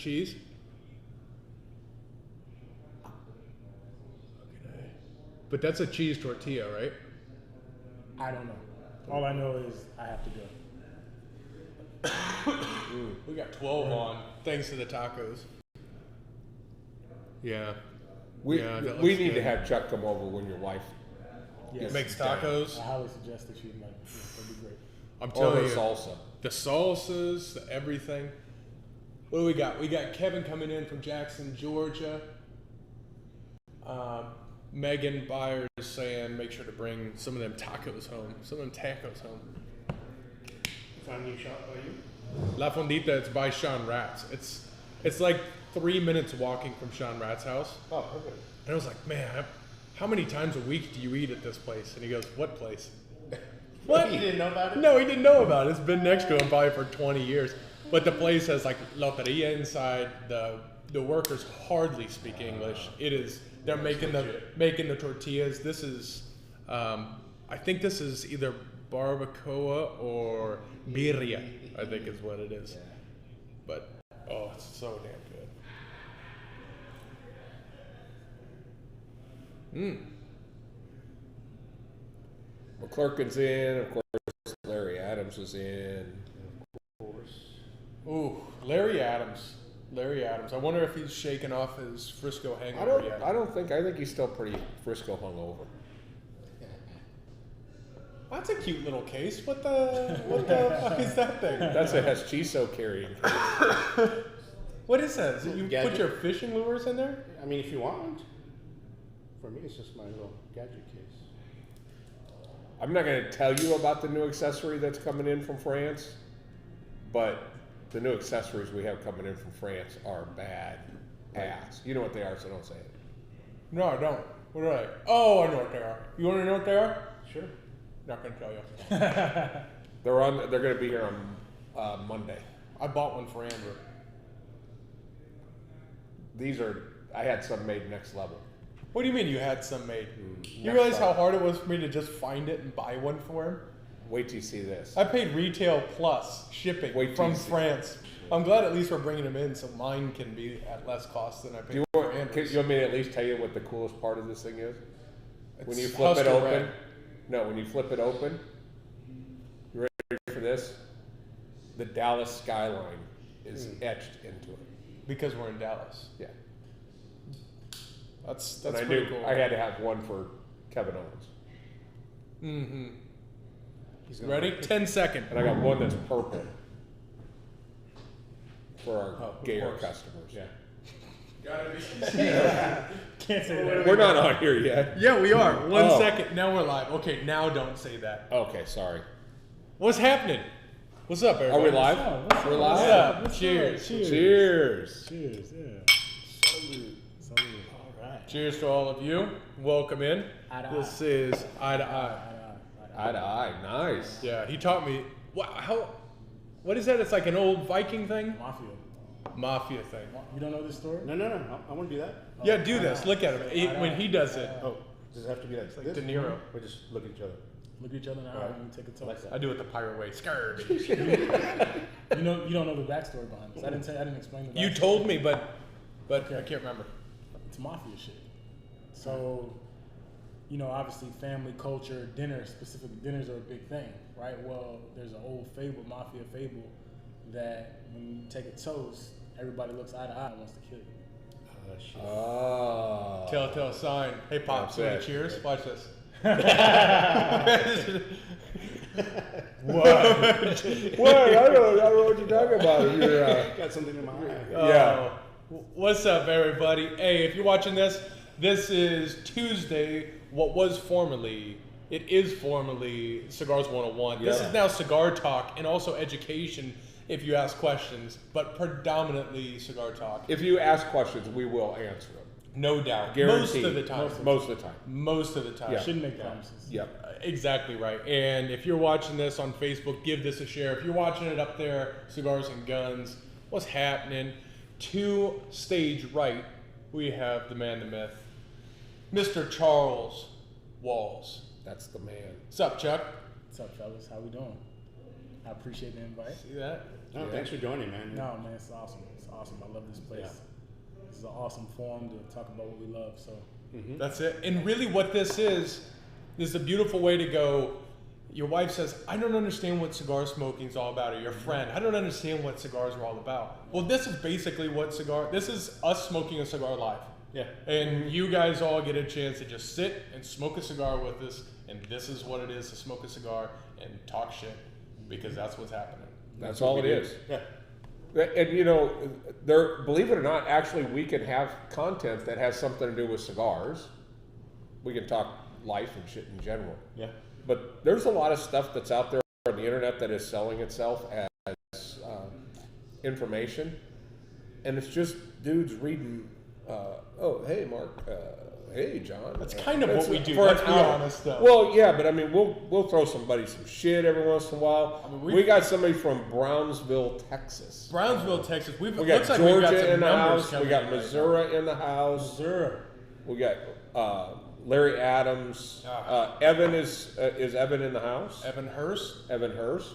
cheese. But that's a cheese tortilla, right? I don't know. All I know is I have to go. We got 12 on, thanks to the tacos. Yeah. We need good. to have Chuck come over when your wife makes tacos. I highly suggest that you might. That'd be great. I'm telling you, salsa. The salsas, the everything. What do we got? We got Kevin coming in from Jackson, Georgia. Megan Byers saying, make sure to bring some of them tacos home. Found a new shop by you? La Fondita, it's by Sean Ratz. It's like 3 minutes walking from Sean Ratz's house. Oh, perfect. And I was like, man, how many times a week do you eat at this place? And he goes, what place? What? You didn't know about it? No, he didn't know about it. It's been next to him probably for 20 years. But the place has like loteria inside. The workers hardly speak English. They're making the tortillas. This is, I think this is either barbacoa or birria, I think is what it is. But, it's so damn good. McClurkin's in, of course. Larry Adams is in. Of course. Ooh, Larry Adams. I wonder if he's shaken off his Frisco hangover yet. I think he's still pretty Frisco hungover. That's a cute little case. What the fuck is that thing? That's a Heschiso carrying case. What is that? Is it you Gadget? put your fishing lures in there? I mean, if you want one. For me, it's just my little gadget case. I'm not going to tell you about the new accessory that's coming in from France, but the new accessories we have coming in from France are bad ass. You know what they are, so don't say it. No, I don't. What are they? Oh, I know what they are. You want to know what they are? Sure. Not gonna tell you. They're going to be here on Monday. I bought one for Andrew. I had some made next level. What do you mean you had some made? You realize how hard it was for me to just find it and buy one for him? Wait till you see this. I paid retail plus shipping from France. I'm glad at least we're bringing them in so mine can be at less cost than I paid for Andrew's. You want me to at least tell you what the coolest part of this thing is? When you flip Husker it open. Red. No, when you flip it open, you ready for this? The Dallas skyline is etched into it. Because we're in Dallas. Yeah. That's and I pretty knew cool. I had to have one for Kevin Owens. Mm-hmm. Ready? 10 seconds. And I got one that's purple for our gayer course. customers. Yeah. Gotta be. Can't say that. We're not on here yet. Yeah, we are. One Oh. second. Now we're live. Okay, now don't say that. Okay, sorry. What's happening? What's up, everybody? Are we live? What's We're up? live? Yeah. What's Cheers. up? Cheers. Cheers. Yeah. Salute. All right. Cheers to all of you. Welcome in. Eye to This eye. is Eye to Eye. Eye to eye. Nice. Yeah, he taught me. What is that? It's like an old Viking thing? Mafia thing. You don't know this story? No. I want to do that. Yeah, do this. Look at him. When he does it. Oh, does it have to be like Like this? De Niro. Or just look at each other? Look at each other in the eye and take a toast. Like that. I do it the pirate way. Scar. You don't know the backstory behind this. I didn't explain the backstory. You told me, but I can't remember. It's mafia shit. So, obviously family culture, specifically dinners are a big thing, right? Well, there's an old mafia fable, that when you take a toast, everybody looks eye to eye and wants to kill you. Oh, shit. Oh. Telltale sign. Hey, Pops, you want to cheers? Watch this. What? I don't know what you're talking about. Got something in my eye. Yeah. What's up, everybody? Hey, if you're watching this is Tuesday, it is formerly Cigars 101. This Yeah. is now Cigar Talk and also education if you ask questions, but predominantly Cigar Talk. If you ask questions, we will answer them. No doubt. Guaranteed. Most of the time. Most of the time. Most of the time. Yeah. Shouldn't make promises. Yep. Exactly right. And if you're watching this on Facebook, give this a share. If you're watching it up there, Cigars and Guns, what's happening? To stage right, we have the man, the myth, Mr. Charles Walls. That's the man. What's up, Chuck? What's up, fellas? How we doing? I appreciate the invite. See that? No, thanks for joining, man. No, man, it's awesome. It's awesome. I love this place. Yeah. This is an awesome forum to talk about what we love. So That's it. And really what this is a beautiful way to go. Your wife says, I don't understand what cigar smoking is all about, or your friend, I don't understand what cigars are all about. Well, this is basically this is us smoking a cigar live. Yeah. And you guys all get a chance to just sit and smoke a cigar with us, and this is what it is to smoke a cigar and talk shit, because that's what's happening. That's all it is. Yeah. And you know, there, believe it or not, actually we can have content that has something to do with cigars. We can talk life and shit in general. Yeah. But there's a lot of stuff that's out there on the internet that is selling itself as information. And it's just dudes reading, oh, hey, Mark, hey, John. That's kind of what we do, for let's an be hour. honest, though. Well, yeah, but I mean, we'll throw somebody some shit every once in a while. I mean, we got somebody from Brownsville, Texas. Brownsville, Texas. We got looks like Georgia we've got some in the numbers house. coming We got in right Missouri in the house. Missouri. We got Larry Adams. Evan is Evan in the house? now. Evan Hurst. Evan Hurst.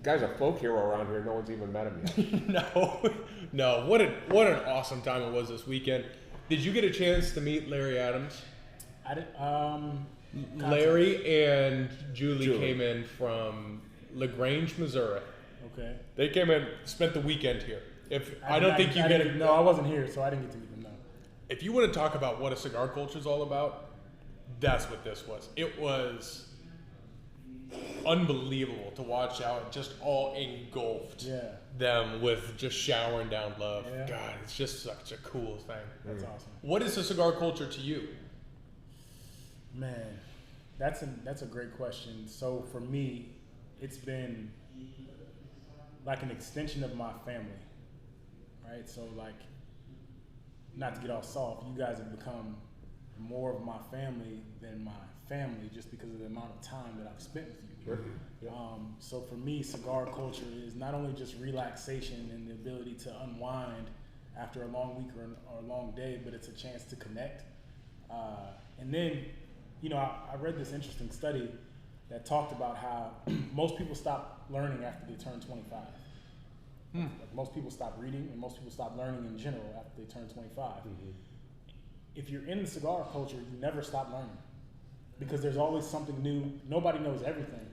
Guy's a folk hero around here. No one's even met him yet. No. What an awesome time it was this weekend. Did you get a chance to meet Larry Adams? I did. Larry and Julie came in from LaGrange, Missouri. Okay. They came in, spent the weekend here. I wasn't here, so I didn't get to meet them. No. If you want to talk about what a cigar culture is all about, that's what this was. It was unbelievable to watch how it just all engulfed them with just showering down love. Yeah. God, it's just such a cool thing. That's awesome. What is the cigar culture to you? Man, that's a great question. So for me, it's been like an extension of my family, right? So like, not to get all soft, you guys have become more of my family than my family just because of the amount of time that I've spent with you. Sure. Yeah. So for me, cigar culture is not only just relaxation and the ability to unwind after a long week or a long day, but it's a chance to connect. And then, you know, I read this interesting study that talked about how most people stop learning after they turn 25. Like most people stop reading and most people stop learning in general after they turn 25. If you're in the cigar culture, you never stop learning because there's always something new. Nobody knows everything,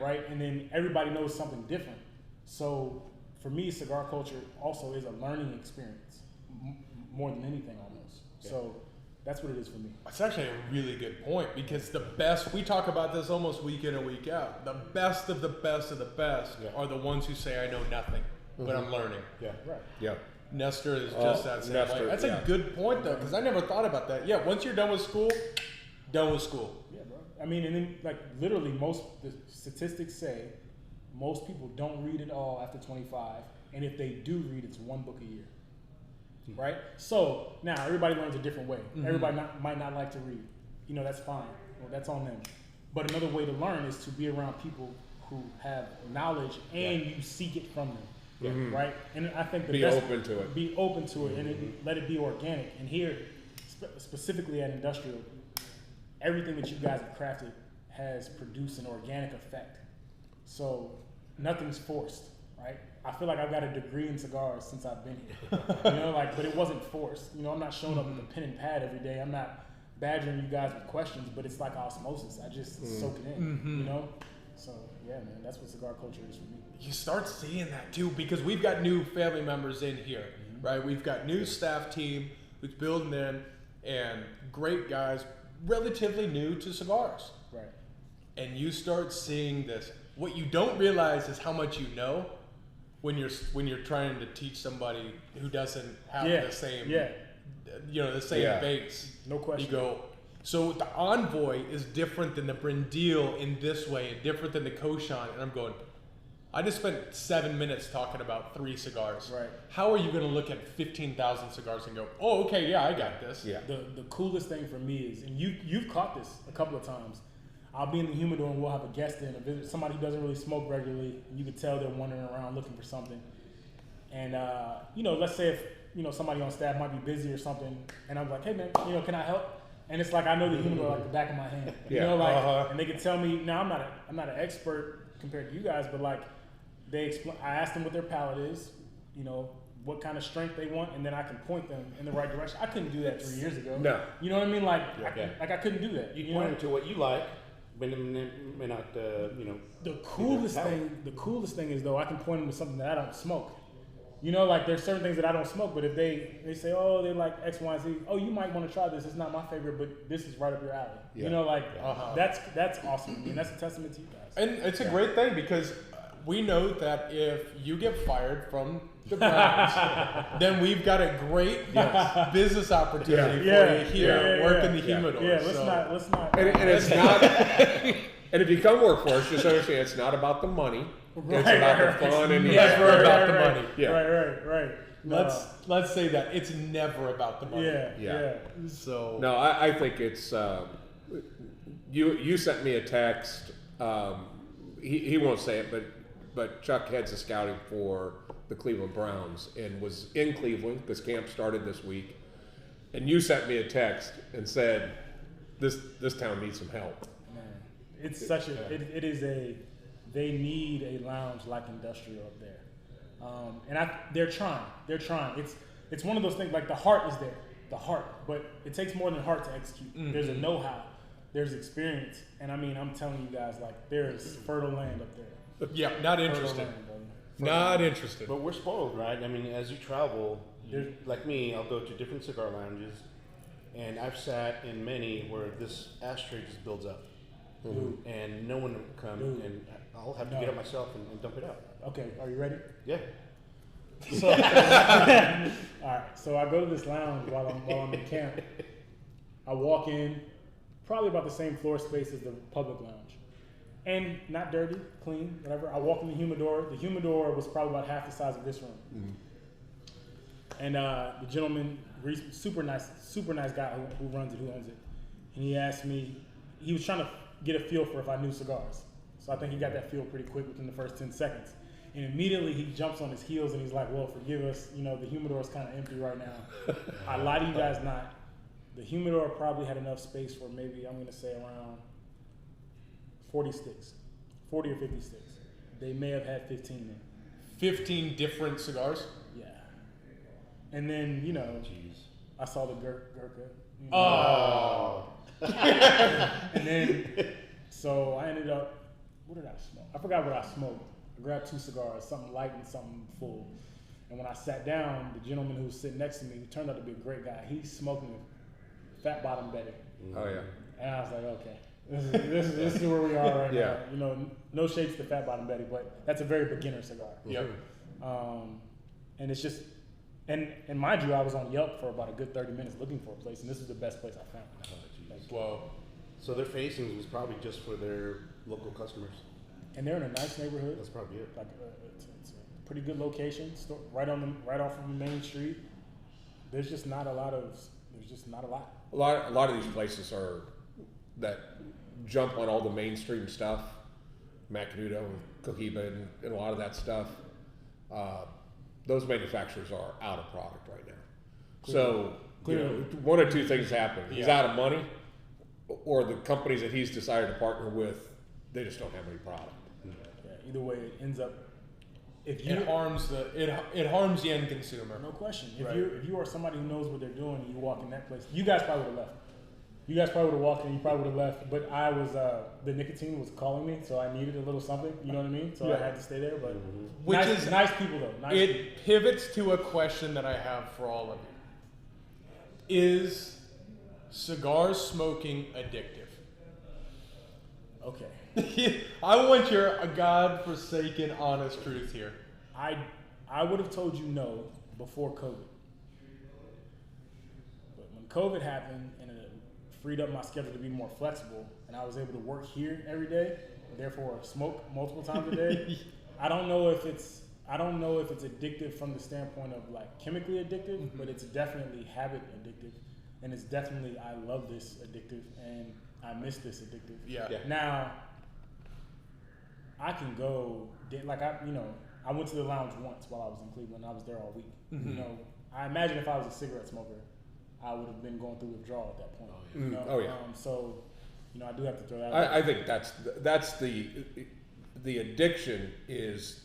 right? And then everybody knows something different. So for me, cigar culture also is a learning experience more than anything almost. Yeah. So that's what it is for me. It's actually a really good point because the best, we talk about this almost week in and week out, the best of the best of the best are the ones who say, I know nothing, but I'm learning. Yeah, right. Yeah. Nestor is just that same Nestor, way. That's a good point though, because I never thought about that. Yeah, once you're done with school, done with school. Yeah, bro. I mean, and then like literally the statistics say most people don't read at all after 25, and if they do read, it's one book a year. Right? So now everybody learns a different way. Everybody might not like to read. You know, that's fine. Well, that's on them. But another way to learn is to be around people who have knowledge and you seek it from them. Right? And I think Be open to it. Be open to it and let it be organic. And here, specifically at Industrial, everything that you guys have crafted has produced an organic effect. So nothing's forced, right? I feel like I've got a degree in cigars since I've been here. You know, like, but it wasn't forced. You know, I'm not showing up with a pen and pad every day. I'm not badgering you guys with questions, but it's like osmosis. I just soak it in, you know? So, yeah, man, that's what cigar culture is for me. You start seeing that too because we've got new family members in here, right? We've got new staff team who's building in and great guys, relatively new to cigars. Right. And you start seeing this. What you don't realize is how much you know when you're trying to teach somebody who doesn't have the same the same base. No question. You go, so the Envoy is different than the Brindille in this way and different than the Koshan. And I'm going, I just spent 7 minutes talking about 3 cigars. Right. How are you going to look at 15,000 cigars and go, oh, okay, yeah, I got this. Yeah. The coolest thing for me is, and you've caught this a couple of times, I'll be in the humidor and we'll have a guest in, a visit, somebody who doesn't really smoke regularly, and you can tell they're wandering around looking for something. And, you know, let's say if, you know, somebody on staff might be busy or something, and I'm like, hey man, you know, can I help? And it's like I know the humidor like the back of my hand. You know, like, and they can tell me, now I'm not an expert compared to you guys, but like I asked them what their palate is, you know, what kind of strength they want, and then I can point them in the right direction. I couldn't do that 3 years ago. No. You know what I mean? Like, Yeah. I couldn't do that. You point them to what you like, but it may not, you know. The coolest thing is though, I can point them to something that I don't smoke. You know, like there's certain things that I don't smoke, but if they say, oh, they like X, Y, and Z, oh, you might want to try this. It's not my favorite, but this is right up your alley. Yeah. You know, like that's awesome. I mean, that's a testament to you guys. And it's a great thing because we know that if you get fired from the Browns, then we've got a great business opportunity for you here, working the humidor. Yeah, let's not. And it's not. And if you come work for us, just understand it's not about the money. It's about the fun and never about the money. Yeah. Right. Let's say that it's never about the money. Yeah. So No, I think it's. You sent me a text. He won't say it, but Chuck heads the scouting for the Cleveland Browns and was in Cleveland because camp started this week. And you sent me a text and said, "This town needs some help." Man, it's such a. It is a. They need a lounge like Industrial up there, and they're trying. They're trying. It's one of those things like the heart is there, but it takes more than heart to execute. Mm-hmm. There's a know-how, there's experience, and I mean I'm telling you guys like there is fertile land up there. Yeah, not interested. Not interested. But we're spoiled, right? I mean, as you travel, like me, I'll go to different cigar lounges, and I've sat in many where this ashtray just builds up, and no one will come, and I'll have to get it myself and dump it out. Okay, are you ready? Yeah. So, all right. So I go to this lounge while I'm in camp. I walk in, probably about the same floor space as the public lounge, and not dirty, clean, whatever. I walk in the humidor. The humidor was probably about half the size of this room. Mm-hmm. And the gentleman, super nice guy who runs it, who owns it, and he asked me. He was trying to get a feel for if I knew cigars. So I think he got that feel pretty quick within the first 10 seconds. And immediately he jumps on his heels and he's like, well, forgive us, you know, the humidor is kind of empty right now. I lie to you guys not. The humidor probably had enough space for maybe, I'm going to say around 40 sticks, 40 or 50 sticks. They may have had 15 in. 15 different cigars? Yeah. And then, you know, I saw the Gurkha. You know, Oh. And then, so I ended up, what did I smoke? I forgot what I smoked. I grabbed 2 cigars, something light and something full. And when I sat down, the gentleman who was sitting next to me, who turned out to be a great guy, he's smoking a Fat Bottom Betty. Oh yeah. And I was like, okay, this is where we are right now. You know, no shades to Fat Bottom Betty, but that's a very beginner cigar. Yep. And it's just, and mind you, I was on Yelp for about a good 30 minutes looking for a place, and this is the best place I found. Whoa. So their facings was probably just for their local customers. And they're in a nice neighborhood. That's probably it. Like it's a pretty good location, right off of the main street. There's just not a lot. A lot of these places are that jump on all the mainstream stuff, Macanudo, Cohiba, and a lot of that stuff. Those manufacturers are out of product right now. So you know, one or two things happen. He's out of money, or the companies that he's decided to partner with, they just don't have any product. Yeah, either way, it ends up. If you It harms the end consumer. no question. Right. If you are somebody who knows what they're doing, and you walk in that place, you guys probably would have left. You guys probably would have walked in. You probably would have left. But I was the nicotine was calling me, so I needed a little something. You know what I mean? So I had to stay there. But Which nice, is nice people though. Nice people. It pivots to a question that I have for all of you. Is cigar smoking addictive? Okay. I want your godforsaken honest truth here. I would have told you no before COVID. But when COVID happened and it freed up my schedule to be more flexible and I was able to work here every day, therefore smoke multiple times a day, I don't know if it's addictive from the standpoint of like chemically addictive, but it's definitely habit addictive. And it's definitely I love this addictive and I miss this addictive. Yeah. Now I can go like I went to the lounge once while I was in Cleveland. I was there all week. Mm-hmm. You know, I imagine if I was a cigarette smoker, I would have been going through withdrawal at that point. You know? Oh yeah. So, you know, I do have to throw that. I think that's the addiction is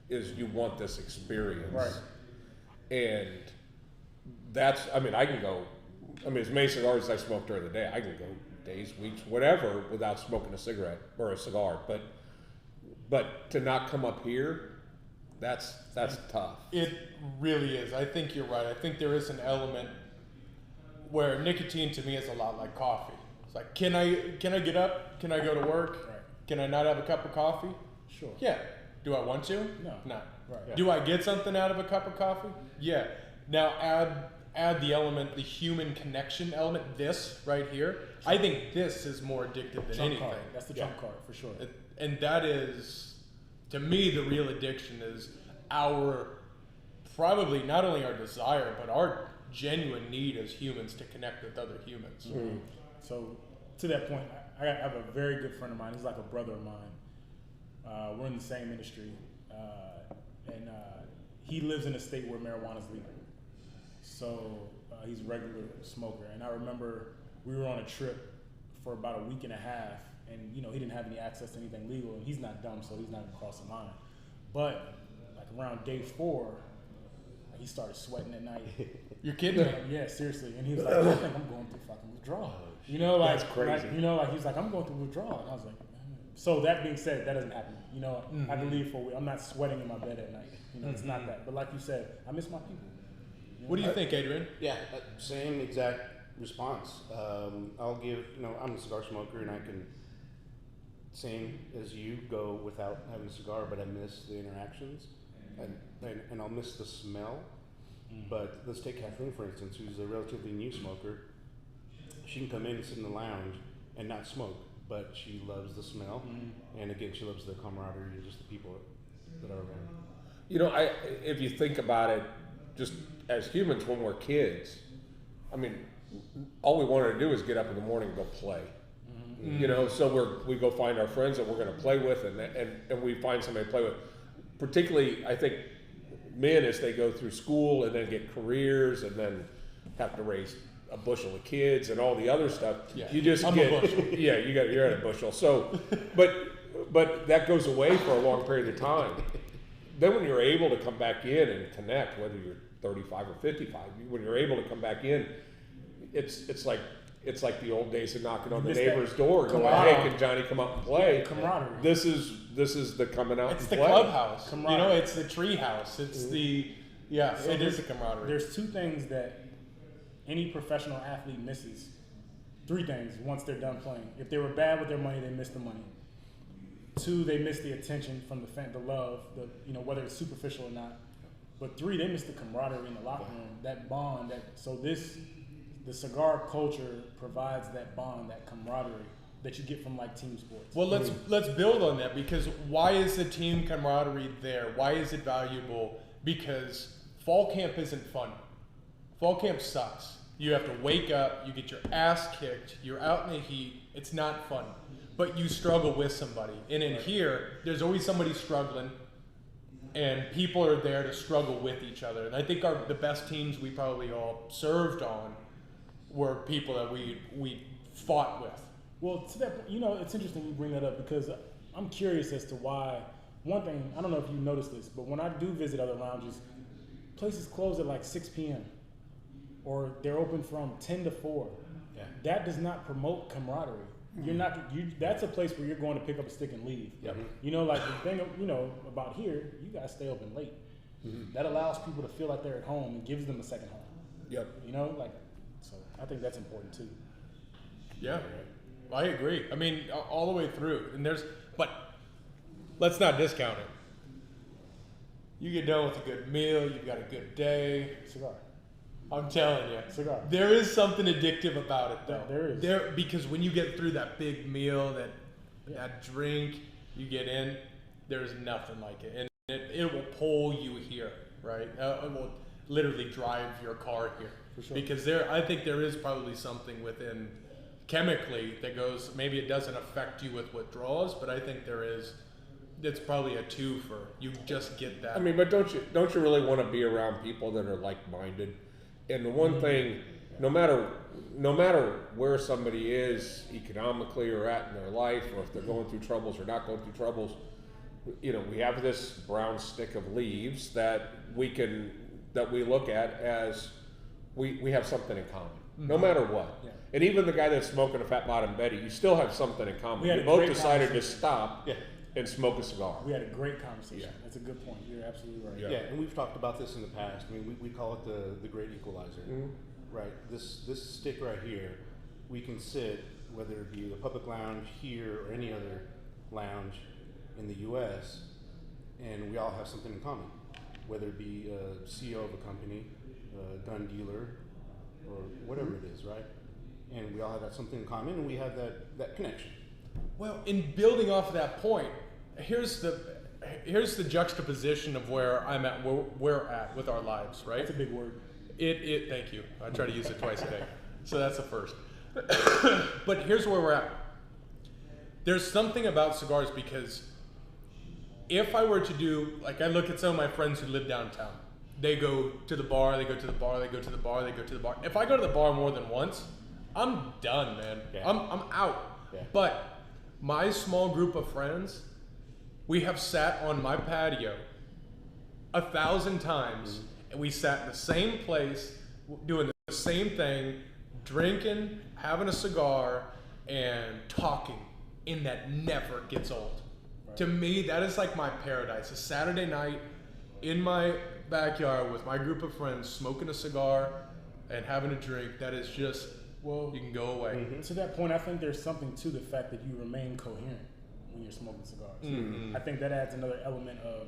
you want this experience, Right. And that's, I mean, as many cigars as I smoke during the day, I can go days, weeks, whatever, without smoking a cigarette or a cigar. But to not come up here, that's tough. It really is. I think you're right. I think there is an element where nicotine to me is a lot like coffee. It's like, can I get up? Can I go to work? Right. Can I not have a cup of coffee? Sure. Yeah. Do I want to? No. No. Right. Yeah. Do I get something out of a cup of coffee? Yeah. Now add the element, the human connection element, this right here. I think this is more addictive than Trump anything. card. That's the trump card for sure. And that is, to me, the real addiction is our, probably not only our desire, but our genuine need as humans to connect with other humans. Mm-hmm. So to that point, I have a very good friend of mine. He's like a brother of mine. We're in the same industry, and he lives in a state where marijuana is legal. So he's a regular smoker. And I remember we were on a trip for about a week and a half, and he didn't have any access to anything legal, and he's not dumb, so he's not gonna cross the line. But like around day 4, he started sweating at night. You're kidding me? Yeah, seriously. And he was like, I think I'm going through fucking withdrawal. That's crazy. He's like, I'm going through withdrawal. And I was like, so that being said, that doesn't happen. I can leave I'm not sweating in my bed at night. It's not that. But like you said, I miss my people. What do you think, Adrian? Yeah, same exact response. I'll give, I'm a cigar smoker and I can, same as you, go without having a cigar, but I miss the interactions and I'll miss the smell. But let's take Kathleen, for instance, who's a relatively new smoker. She can come in and sit in the lounge and not smoke, but she loves the smell. And again, she loves the camaraderie and just the people that are around. If you think about it, just as humans, when we're kids, I mean, all we wanted to do is get up in the morning and go play. So we go find our friends that we're going to play with, and we find somebody to play with. Particularly, I think men, as they go through school and then get careers and then have to raise a bushel of kids and all the other stuff. Yeah. You just I'm get a bushel. Yeah, you're at a bushel. So, but that goes away for a long period of time. Then when you're able to come back in and connect, whether you're 35 or 55, when you're able to come back in, it's like the old days of knocking on the neighbor's door, going, "Hey, can Johnny come up and play?" Camaraderie. This is the coming out. It's and the play. clubhouse. Camaraderie. It's the tree house. It's it is a camaraderie. There's 2 things that any professional athlete misses. 3 things once they're done playing. If they were bad with their money, they miss the money. 2, they miss the attention from the love, whether it's superficial or not. But 3, they miss the camaraderie in the locker room, that bond. The cigar culture provides that bond, that camaraderie that you get from like team sports. Well, let's build on that, because why is the team camaraderie there? Why is it valuable? Because fall camp isn't fun. Fall camp sucks. You have to wake up, you get your ass kicked, you're out in the heat. It's not fun, but you struggle with somebody. And in here, there's always somebody struggling, and people are there to struggle with each other. And I think the best teams we probably all served on were people that we fought with. Well, to that point, it's interesting you bring that up, because I'm curious as to why. One thing, I don't know if you noticed this, but when I do visit other lounges, places close at like 6 p.m. or they're open from 10 to 4. Yeah. That does not promote camaraderie. That's a place where you're going to pick up a stick and leave. Yep. Like the thing, about here, you guys stay open late. That allows people to feel like they're at home and gives them a second home. Yep. So I think that's important too. Yeah, I agree. I mean, all the way through. But let's not discount it. You get done with a good meal, you've got a good day. Cigar. I'm telling you. Cigar. There is something addictive about it, though. There is. Because when you get through that big meal, that drink, you get in, there's nothing like it. And it will pull you here, right? It will literally drive your car here. For sure. Because I think there is probably something within chemically that goes, maybe it doesn't affect you with withdrawals, but I think there is. It's probably a twofer. You just get that. I mean, but don't you really want to be around people that are like-minded? And the one thing no matter where somebody is economically or at in their life, or if they're going through troubles or not going through troubles, you know, we have this brown stick of leaves that we look at as we have something in common, no matter what. Yeah. And even the guy that's smoking a Fat Bottom Betty, you still have something in common. You both decided to stop and smoke a cigar. We had a great conversation. Yeah. That's a good point. You're absolutely right. Yeah, and we've talked about this in the past. I mean, we call it the great equalizer, right? This stick right here, we can sit, whether it be the public lounge here or any other lounge in the U.S., and we all have something in common, whether it be a CEO of a company, a gun dealer, or whatever it is, right? And we all have that something in common, and we have that connection. Well, in building off of that point, here's the juxtaposition of where I'm at, where we're at with our lives, right? That's a big word. Thank you. I try to use it twice a day, so that's the first. But here's where we're at. There's something about cigars because if I were to do, like I look at some of my friends who live downtown, they go to the bar, they go to the bar, they go to the bar, they go to the bar. If I go to the bar more than once, I'm done, man. Yeah. I'm out. Yeah. But my small group of friends, we have sat on my patio 1,000 times, and we sat in the same place, doing the same thing, drinking, having a cigar, and talking, and that never gets old. Right. To me, that is like my paradise. A Saturday night in my backyard with my group of friends, smoking a cigar and having a drink. That is just, well, you can go away. Mm-hmm. To that point, I think there's something to the fact that you remain coherent when you're smoking cigars. Mm-hmm. I think that adds another element of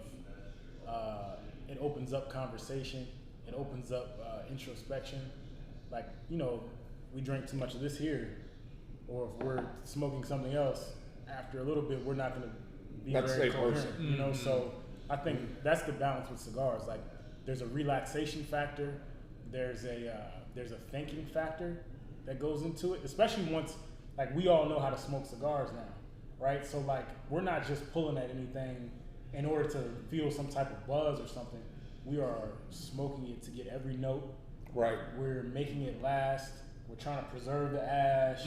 it opens up conversation. It opens up introspection. Like, you know, we drink too much of this here, or if we're smoking something else, after a little bit, we're not going to be very coherent. You know, so I think that's the balance with cigars. Like, there's a relaxation factor. There's a thinking factor that goes into it, especially once, like, we all know how to smoke cigars now, right? So, like, we're not just pulling at anything in order to feel some type of buzz or something. We are smoking it to get every note. Right. We're making it last. We're trying to preserve the ash,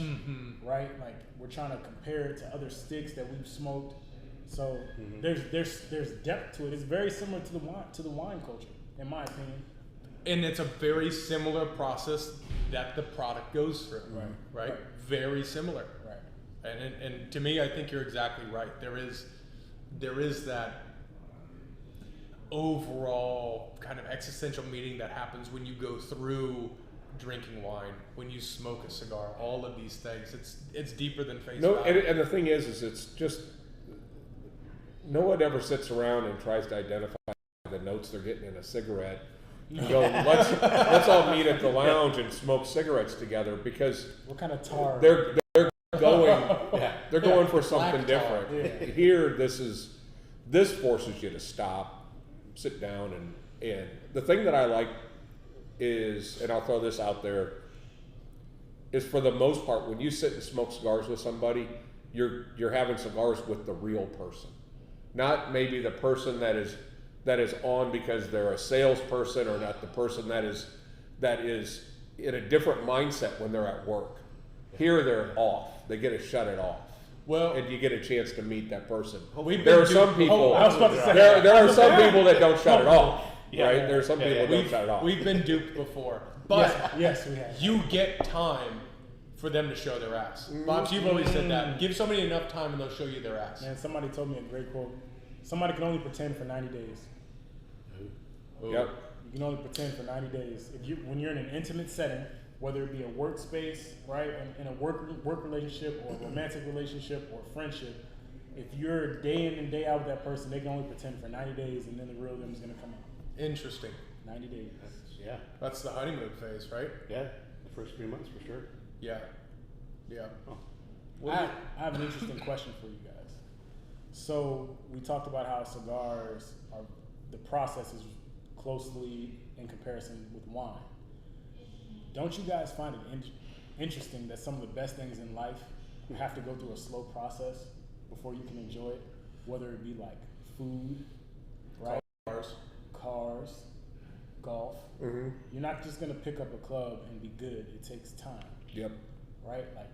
right? Like, we're trying to compare it to other sticks that we've smoked. So there's depth to it. It's very similar to the wine culture, in my opinion. And it's a very similar process that the product goes through, right? Very similar, right? And to me, I think you're exactly right. There is that overall kind of existential meaning that happens when you go through drinking wine, when you smoke a cigar. All of these things, it's deeper than face value. And the thing is it's just no one ever sits around and tries to identify the notes they're getting in a cigarette. And go, let's all meet at the lounge and smoke cigarettes together, because what kind of tar? They're going for something different. Yeah. Here, this forces you to stop, sit down, and the thing that I like is, and I'll throw this out there, is for the most part, when you sit and smoke cigars with somebody, you're having cigars with the real person, not maybe the person that is on because they're a salesperson, or not the person that is in a different mindset when they're at work. Here they're off. They get to shut it off. Well, and you get a chance to meet that person. There are some people. There are some people that don't shut it off. Yeah, right? There are some people that don't shut it off. We've been duped before, but yes, we have. You get time for them to show their ass. Bobs, you've always said that. Give somebody enough time and they'll show you their ass. Man, somebody told me a great quote. Somebody can only pretend for 90 days. Yep. You can only pretend for 90 days. When you're in an intimate setting, whether it be a workspace, right, in a work relationship, or a romantic relationship, or friendship, if you're day in and day out with that person, they can only pretend for 90 days, and then the real them is going to come out. Interesting. 90 days. That's the honeymoon phase, right? Yeah, the first 3 months for sure. Yeah. Oh. I have an interesting question for you guys. So we talked about how cigars the process is closely in comparison with wine. Don't you guys find it interesting that some of the best things in life have to go through a slow process before you can enjoy it? Whether it be like food, right? Cars, golf. Mm-hmm. You're not just gonna pick up a club and be good. It takes time, Yep. right? Like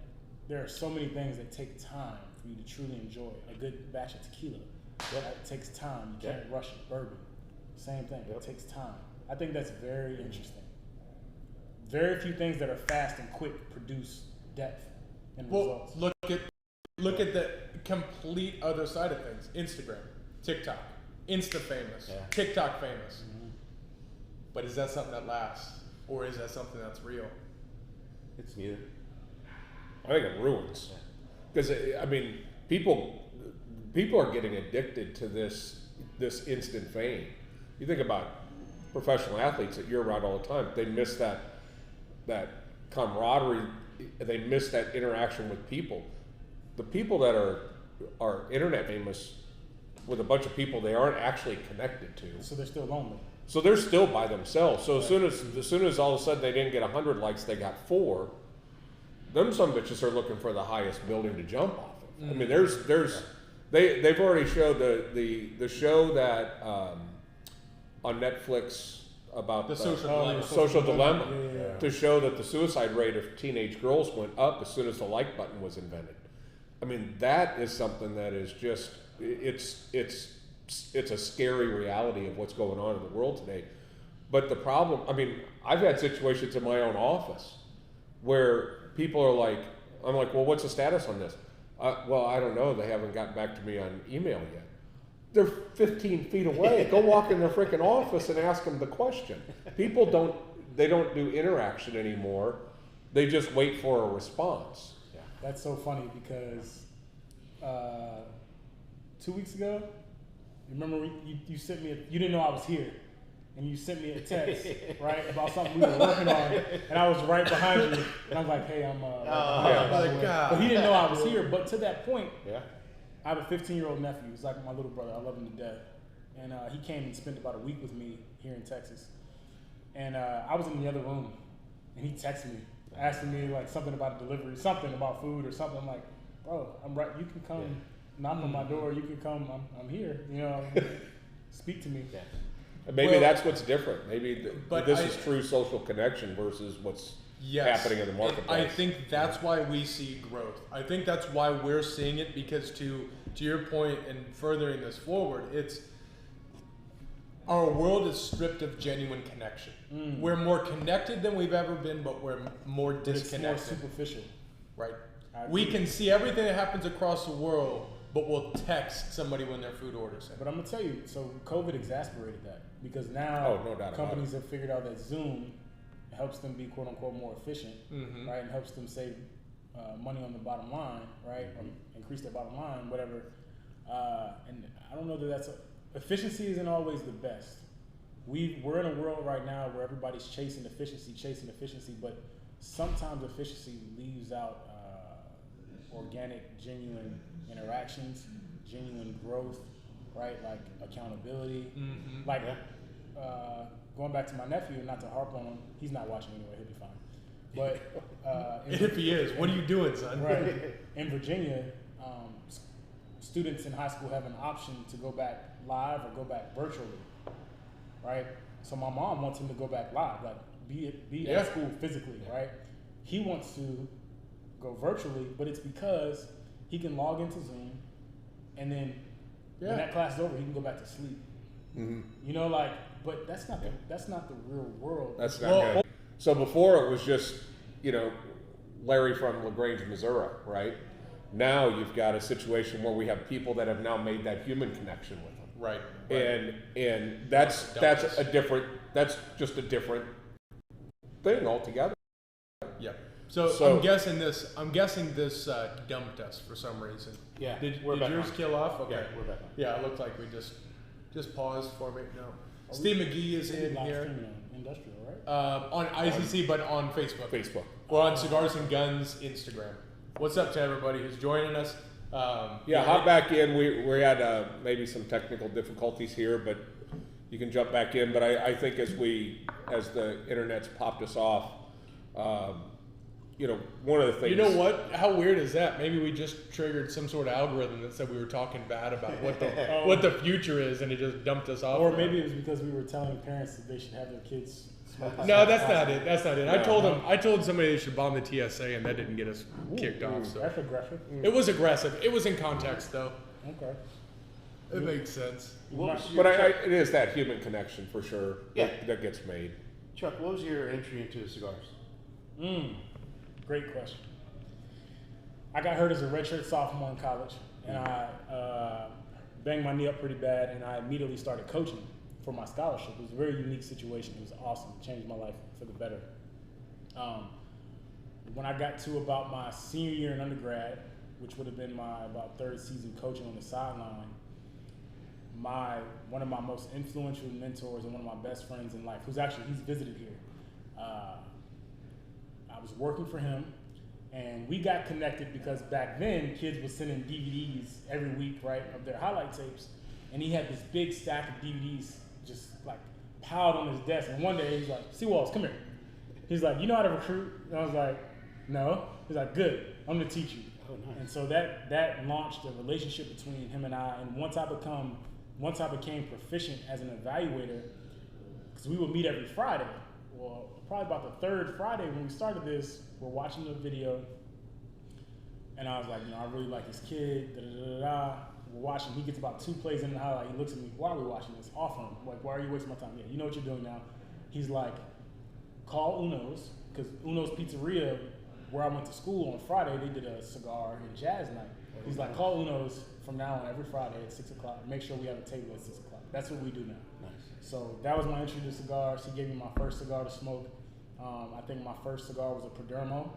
there are so many things that take time for you to truly enjoy. A good batch of tequila, it takes time. You can't rush it. Bourbon, same thing. It takes time. I think that's very interesting. Very few things that are fast and quick produce depth and results. Look at the complete other side of things. Instagram, TikTok, Insta famous, TikTok famous. Mm-hmm. But is that something that lasts, or is that something that's real? It's neither. I think it ruins. Because I mean, people are getting addicted to this instant fame. You think about professional athletes that you're around all the time. They miss that camaraderie. They miss that interaction with people. The people that are internet famous with a bunch of people they aren't actually connected to. So they're still lonely. So they're still by themselves. So as soon as all of a sudden they didn't get 100 likes, they got 4. Them some bitches are looking for the highest building to jump off of. I mean, they've already showed the show that on Netflix about The the Social Dilemma. Dilemma to show that the suicide rate of teenage girls went up as soon as the like button was invented. I mean, that is something that is just it's a scary reality of what's going on in the world today. But the problem, I mean, I've had situations in my own office where people are like, I'm like, well, what's the status on this? Well, I don't know. They haven't gotten back to me on email yet. They're 15 feet away. Go walk in their freaking office and ask them the question. People don't do interaction anymore. They just wait for a response. Yeah, that's so funny because 2 weeks ago, remember you sent me you didn't know I was here, and you sent me a text right about something we were working on, and I was right behind you, and I was like, hey, I'm but he didn't know I was here. But to that point, I have a 15-year-old nephew. He's like my little brother. I love him to death, and he came and spent about a week with me here in Texas, and I was in the other room, and he texted me asking me like something about a delivery, something about food or something. I'm like, bro, I'm right. You can come knock on my door. You can come. I'm here. You know, speak to me. Maybe that's what's different. Maybe this is true social connection versus what's happening in the marketplace. I think that's why we see growth. I think that's why we're seeing it, because to your point and furthering this forward, it's our world is stripped of genuine connection. We're more connected than we've ever been, but we're more disconnected. It's more superficial. Right. We can see everything that happens across the world, but we'll text somebody when their food orders in. But I'm gonna tell you, so COVID exacerbated that, because now companies have figured out that Zoom helps them be quote unquote more efficient, right, and helps them save money on the bottom line, right, or increase their bottom line, whatever. And I don't know that efficiency isn't always the best. We're in a world right now where everybody's chasing efficiency, but sometimes efficiency leaves out organic, genuine interactions, genuine growth, right? Like accountability. Like going back to my nephew, not to harp on him, he's not watching anyway, he'll be fine. But if he is, what are you doing, son? Right. In Virginia, students in high school have an option to go back live or go back virtually, right? So my mom wants him to go back live, like be at school physically, right? He wants to go virtually, but it's because he can log into Zoom, and then when that class is over, he can go back to sleep. You know, like, but that's not the real world. That's not good. So before it was just, Larry from LaGrange, Missouri, right? Now you've got a situation where we have people that have now made that human connection with them. Right. And that's just a different thing altogether. Yeah. So I'm guessing this dumped us for some reason. Yeah. Did yours kill off? Okay. Yeah, we're back on. Yeah, it looked like we just paused for me. No. Steve McGee is in here. Industrial, right? On ICC, but on Facebook. We're on Cigars and Guns Instagram. What's up to everybody who's joining us? Hop back in. We had maybe some technical difficulties here, but you can jump back in. But I think as the internet's popped us off, one of the things. You know what? How weird is that? Maybe we just triggered some sort of algorithm that said we were talking bad about what the future is, and it just dumped us off. Or maybe it was because we were telling parents that they should have their kids smoke. No, that's not it. That's not it. No. I told somebody they should bomb the TSA, and that didn't get us kicked off. So That's aggressive. it was aggressive. It was in context, though. Okay. It makes sense. But it is that human connection for sure. Yeah. That gets made. Chuck, what was your entry into cigars? Great question. I got hurt as a redshirt sophomore in college, and I banged my knee up pretty bad, and I immediately started coaching for my scholarship. It was a very unique situation. It was awesome. It changed my life for the better. When I got to about my senior year in undergrad, which would have been my about third season coaching on the sideline, one of my most influential mentors and one of my best friends in life, he's visited here. I was working for him, and we got connected because back then kids were sending DVDs every week, right, of their highlight tapes, and he had this big stack of DVDs just like piled on his desk. And one day he's like, "Seawalls, come here." He's like, "You know how to recruit?" And I was like, "No." He's like, "Good, I'm gonna teach you." Oh, nice. And so that launched a relationship between him and I. And once I became proficient as an evaluator, because we would meet every Friday. Well, probably about the third Friday when we started this, we're watching the video, and I was like, I really like this kid. Da da da da. We're watching. He gets about 2 plays in the highlight. He looks at me. "Why are we watching this?" Off him. Like, "Why are you wasting my time?" "Yeah, you know what you're doing now." He's like, "Call Uno's," because Uno's Pizzeria, where I went to school on Friday, they did a cigar and jazz night. He's like, "Call Uno's from now on every Friday at 6 o'clock. Make sure we have a table at 6 o'clock." That's what we do now. Nice. So that was my entry to cigars. He gave me my first cigar to smoke. I think my first cigar was a Perdermo,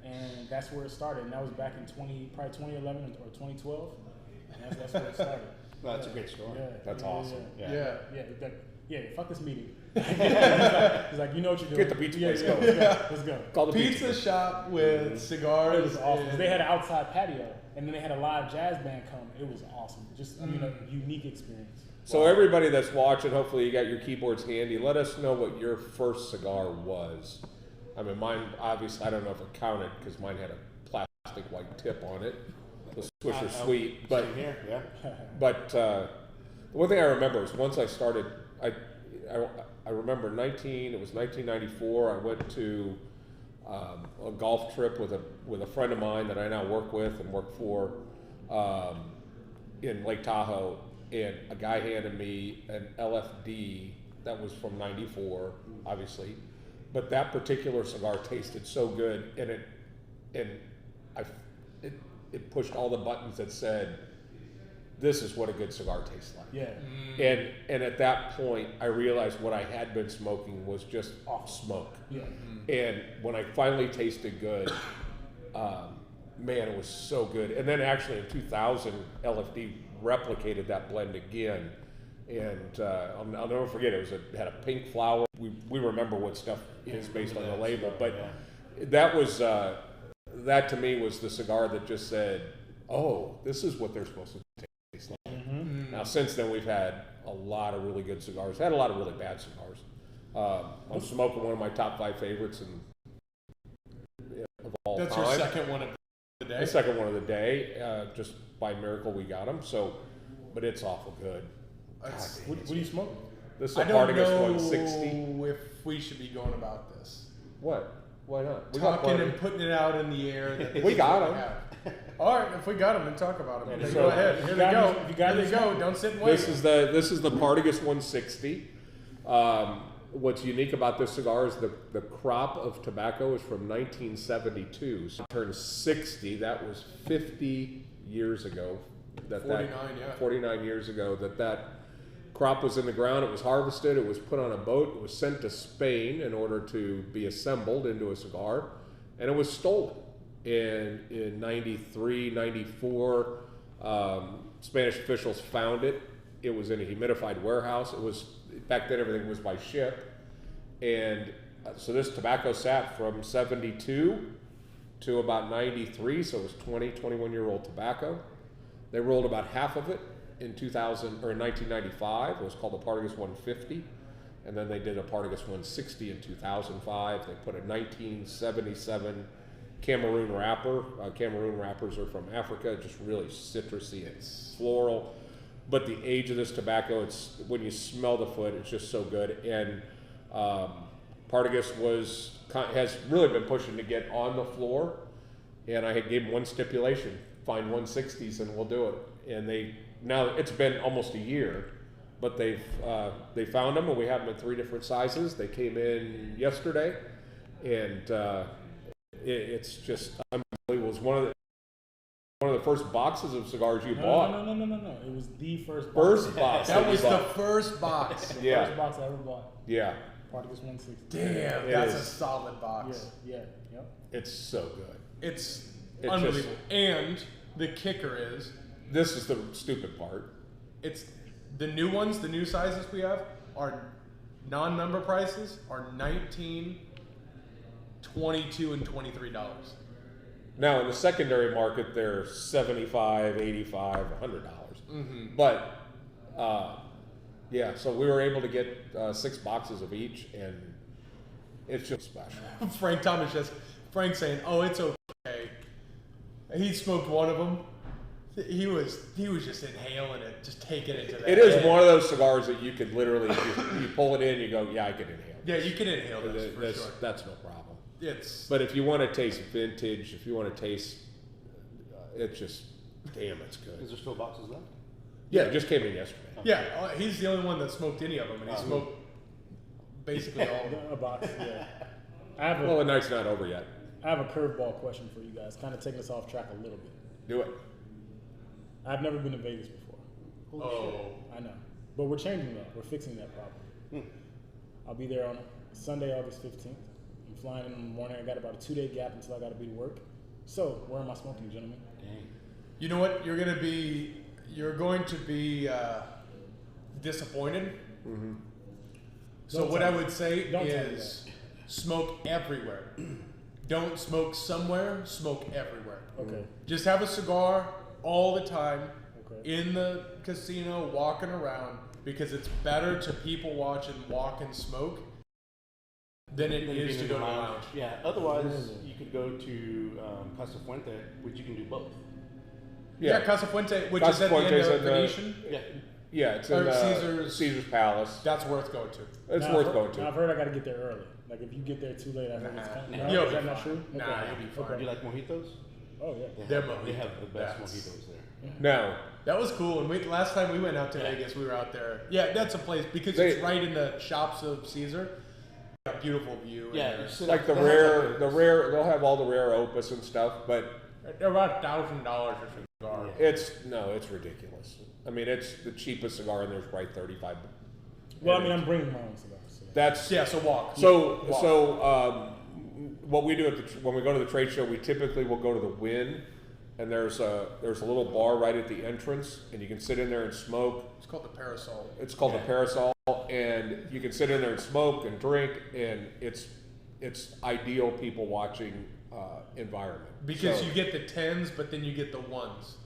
and that's where it started. And that was back in 2011 or 2012. And that's where it started. Well, that's a great story. Yeah, That's awesome. Yeah, fuck this meeting. He's like, "You know what you're doing. Get the pizza Yeah, place yeah, going. Let's go." Call the Pizza shop with cigars. It was awesome. and- They had an outside patio, and then they had a live jazz band come. It was awesome. Just a unique experience. So everybody that's watching, hopefully you got your keyboards handy. Let us know what your first cigar was. I mean, mine, obviously, I don't know if it counted because mine had a plastic white tip on it. The Swisher Sweet. But Same here, yeah. the one thing I remember is once I started, I remember it was 1994. I went to a golf trip with a friend of mine that I now work with and work for in Lake Tahoe, and a guy handed me an LFD that was from '94, obviously, but that particular cigar tasted so good, and it pushed all the buttons that said, "This is what a good cigar tastes like." Yeah. And at that point, I realized what I had been smoking was just off smoke. Yeah. And when I finally tasted good, man, it was so good. And then actually in 2000, LFD replicated that blend again. And I'll never forget, it had a pink flower. We remember what stuff is based on the label, but that was that to me was the cigar that just said, "Oh, this is what they're supposed to taste like." Now since then we've had a lot of really good cigars. Had a lot of really bad cigars. I'm smoking one of my top 5 favorites of all That's time. your second one of the day. The second one of the day. Just by miracle we got them. So, but it's awful good. That's- God, What are you smoking? this is I a don't Partagas know 160. if we should be going about this. What? Why not? We got Talking Partagas. and putting it out in the air. That this We is got what 'em. have. All right, if we got them, then talk about them. So- Go ahead. Here You they got go. it. You got Here it. they go. Don't sit and wait. This is the Partagas 160. What's unique about this cigar is the crop of tobacco is from 1972. So it turned 60. That was 50 years ago. 49, yeah. 49 years ago that crop was in the ground. It was harvested. It was put on a boat. It was sent to Spain in order to be assembled into a cigar, and it was stolen. And in 93, 94, Spanish officials found it. It was in a humidified warehouse. It was, back then everything was by ship. And so this tobacco sat from 72 to about 93, so it was 21-year-old tobacco. They rolled about half of it in 2000 or in 1995. It was called the Partagas 150. And then they did a Partagas 160 in 2005. They put a 1977 Cameroon wrapper. Cameroon wrappers are from Africa, just really citrusy and floral. But the age of this tobacco, it's when you smell the foot, it's just so good. And Partagas has really been pushing to get on the floor, and I gave him one stipulation: find 160s, and we'll do it. And now it's been almost a year, but they found them, and we have them in 3 different sizes. They came in yesterday, and it's just unbelievable. It was one of the first boxes of cigars you bought. No. It was the first box. First box. That was the first box. Yeah. First box I ever bought. Yeah. Partagas 160. Damn, It that's is. a solid box. Yep. It's so good. It's It unbelievable. And the kicker is, This is the stupid part. it's the new ones, the new sizes we have are non-number prices are $19, $22, and $23. Now in the secondary market, they're $75, $85, $100. But yeah, so we were able to get 6 boxes of each, and it's just special. Frank saying, "Oh, it's okay." He smoked one of them. He was just inhaling it, just taking it to that. It is one of those cigars that you could literally, you pull it in, you go, yeah, I can inhale. Yeah, you can inhale this for that's, sure. That's no problem. But But if you want to taste vintage, if you want to taste, it's just, damn, it's good. Is there still boxes left? Yeah, it just came in yesterday. yeah, he's the only one that smoked any of them, and he smoked basically all of them. A box. Yeah. Well, the night's not over yet. I have a curveball question for you guys, kind of taking us off track a little bit. Do it. I've never been to Vegas before. I know, but we're changing that. We're fixing that problem. I'll be there on Sunday, August 15th. I'm flying in the morning. I got about a 2-day gap until I got to be to work. So where am I smoking, gentlemen? Dang. You know what? You're going to be disappointed. So Don't what tell I me. would say Don't tell me is smoke everywhere. Don't smoke somewhere, smoke everywhere. Okay. Just have a cigar all the time Okay. in the casino, walking around, because it's better to people watch and walk and smoke than it Than is being to in go the to a lounge. lounge. Yeah. Otherwise, you could go to Casa Fuente, which you can do both. Yeah, Casa Fuente, which Casa is at the end Fuente's of in the- Venetian. Yeah. Yeah, it's Or in Caesar's Palace. That's worth going to. It's Now, worth going Now, I've to. heard I got to get there early. Like if you get there too late, I heard it's kind Nah. of, You'll is be that not fine. true? Nah, Okay. you'll be fine. Do you like mojitos? Oh yeah. They They're have the best that's- mojitos there. Now, That was cool. And last time we went out to Vegas, we were out there. Yeah, that's a place because it's right in the shops of Caesar. A beautiful view. in Yeah, there. you sit like up- the they have rare, like they'll have all the rare opus and stuff, but They're about $1,000 for a cigar. it's ridiculous. I mean, it's the cheapest cigar, and there's probably 35. Well, I mean, I'm bringing my own cigars. So. That's Yeah, so walk. So, Walk. what we do when we go to the trade show, we typically will go to the Wynn, and there's a little bar right at the entrance, and you can sit in there and smoke. It's called the Parasol. It's called the Parasol, and you can sit in there and smoke and drink, and it's ideal people watching environment. Because So you get the 10s, but then you get the 1s.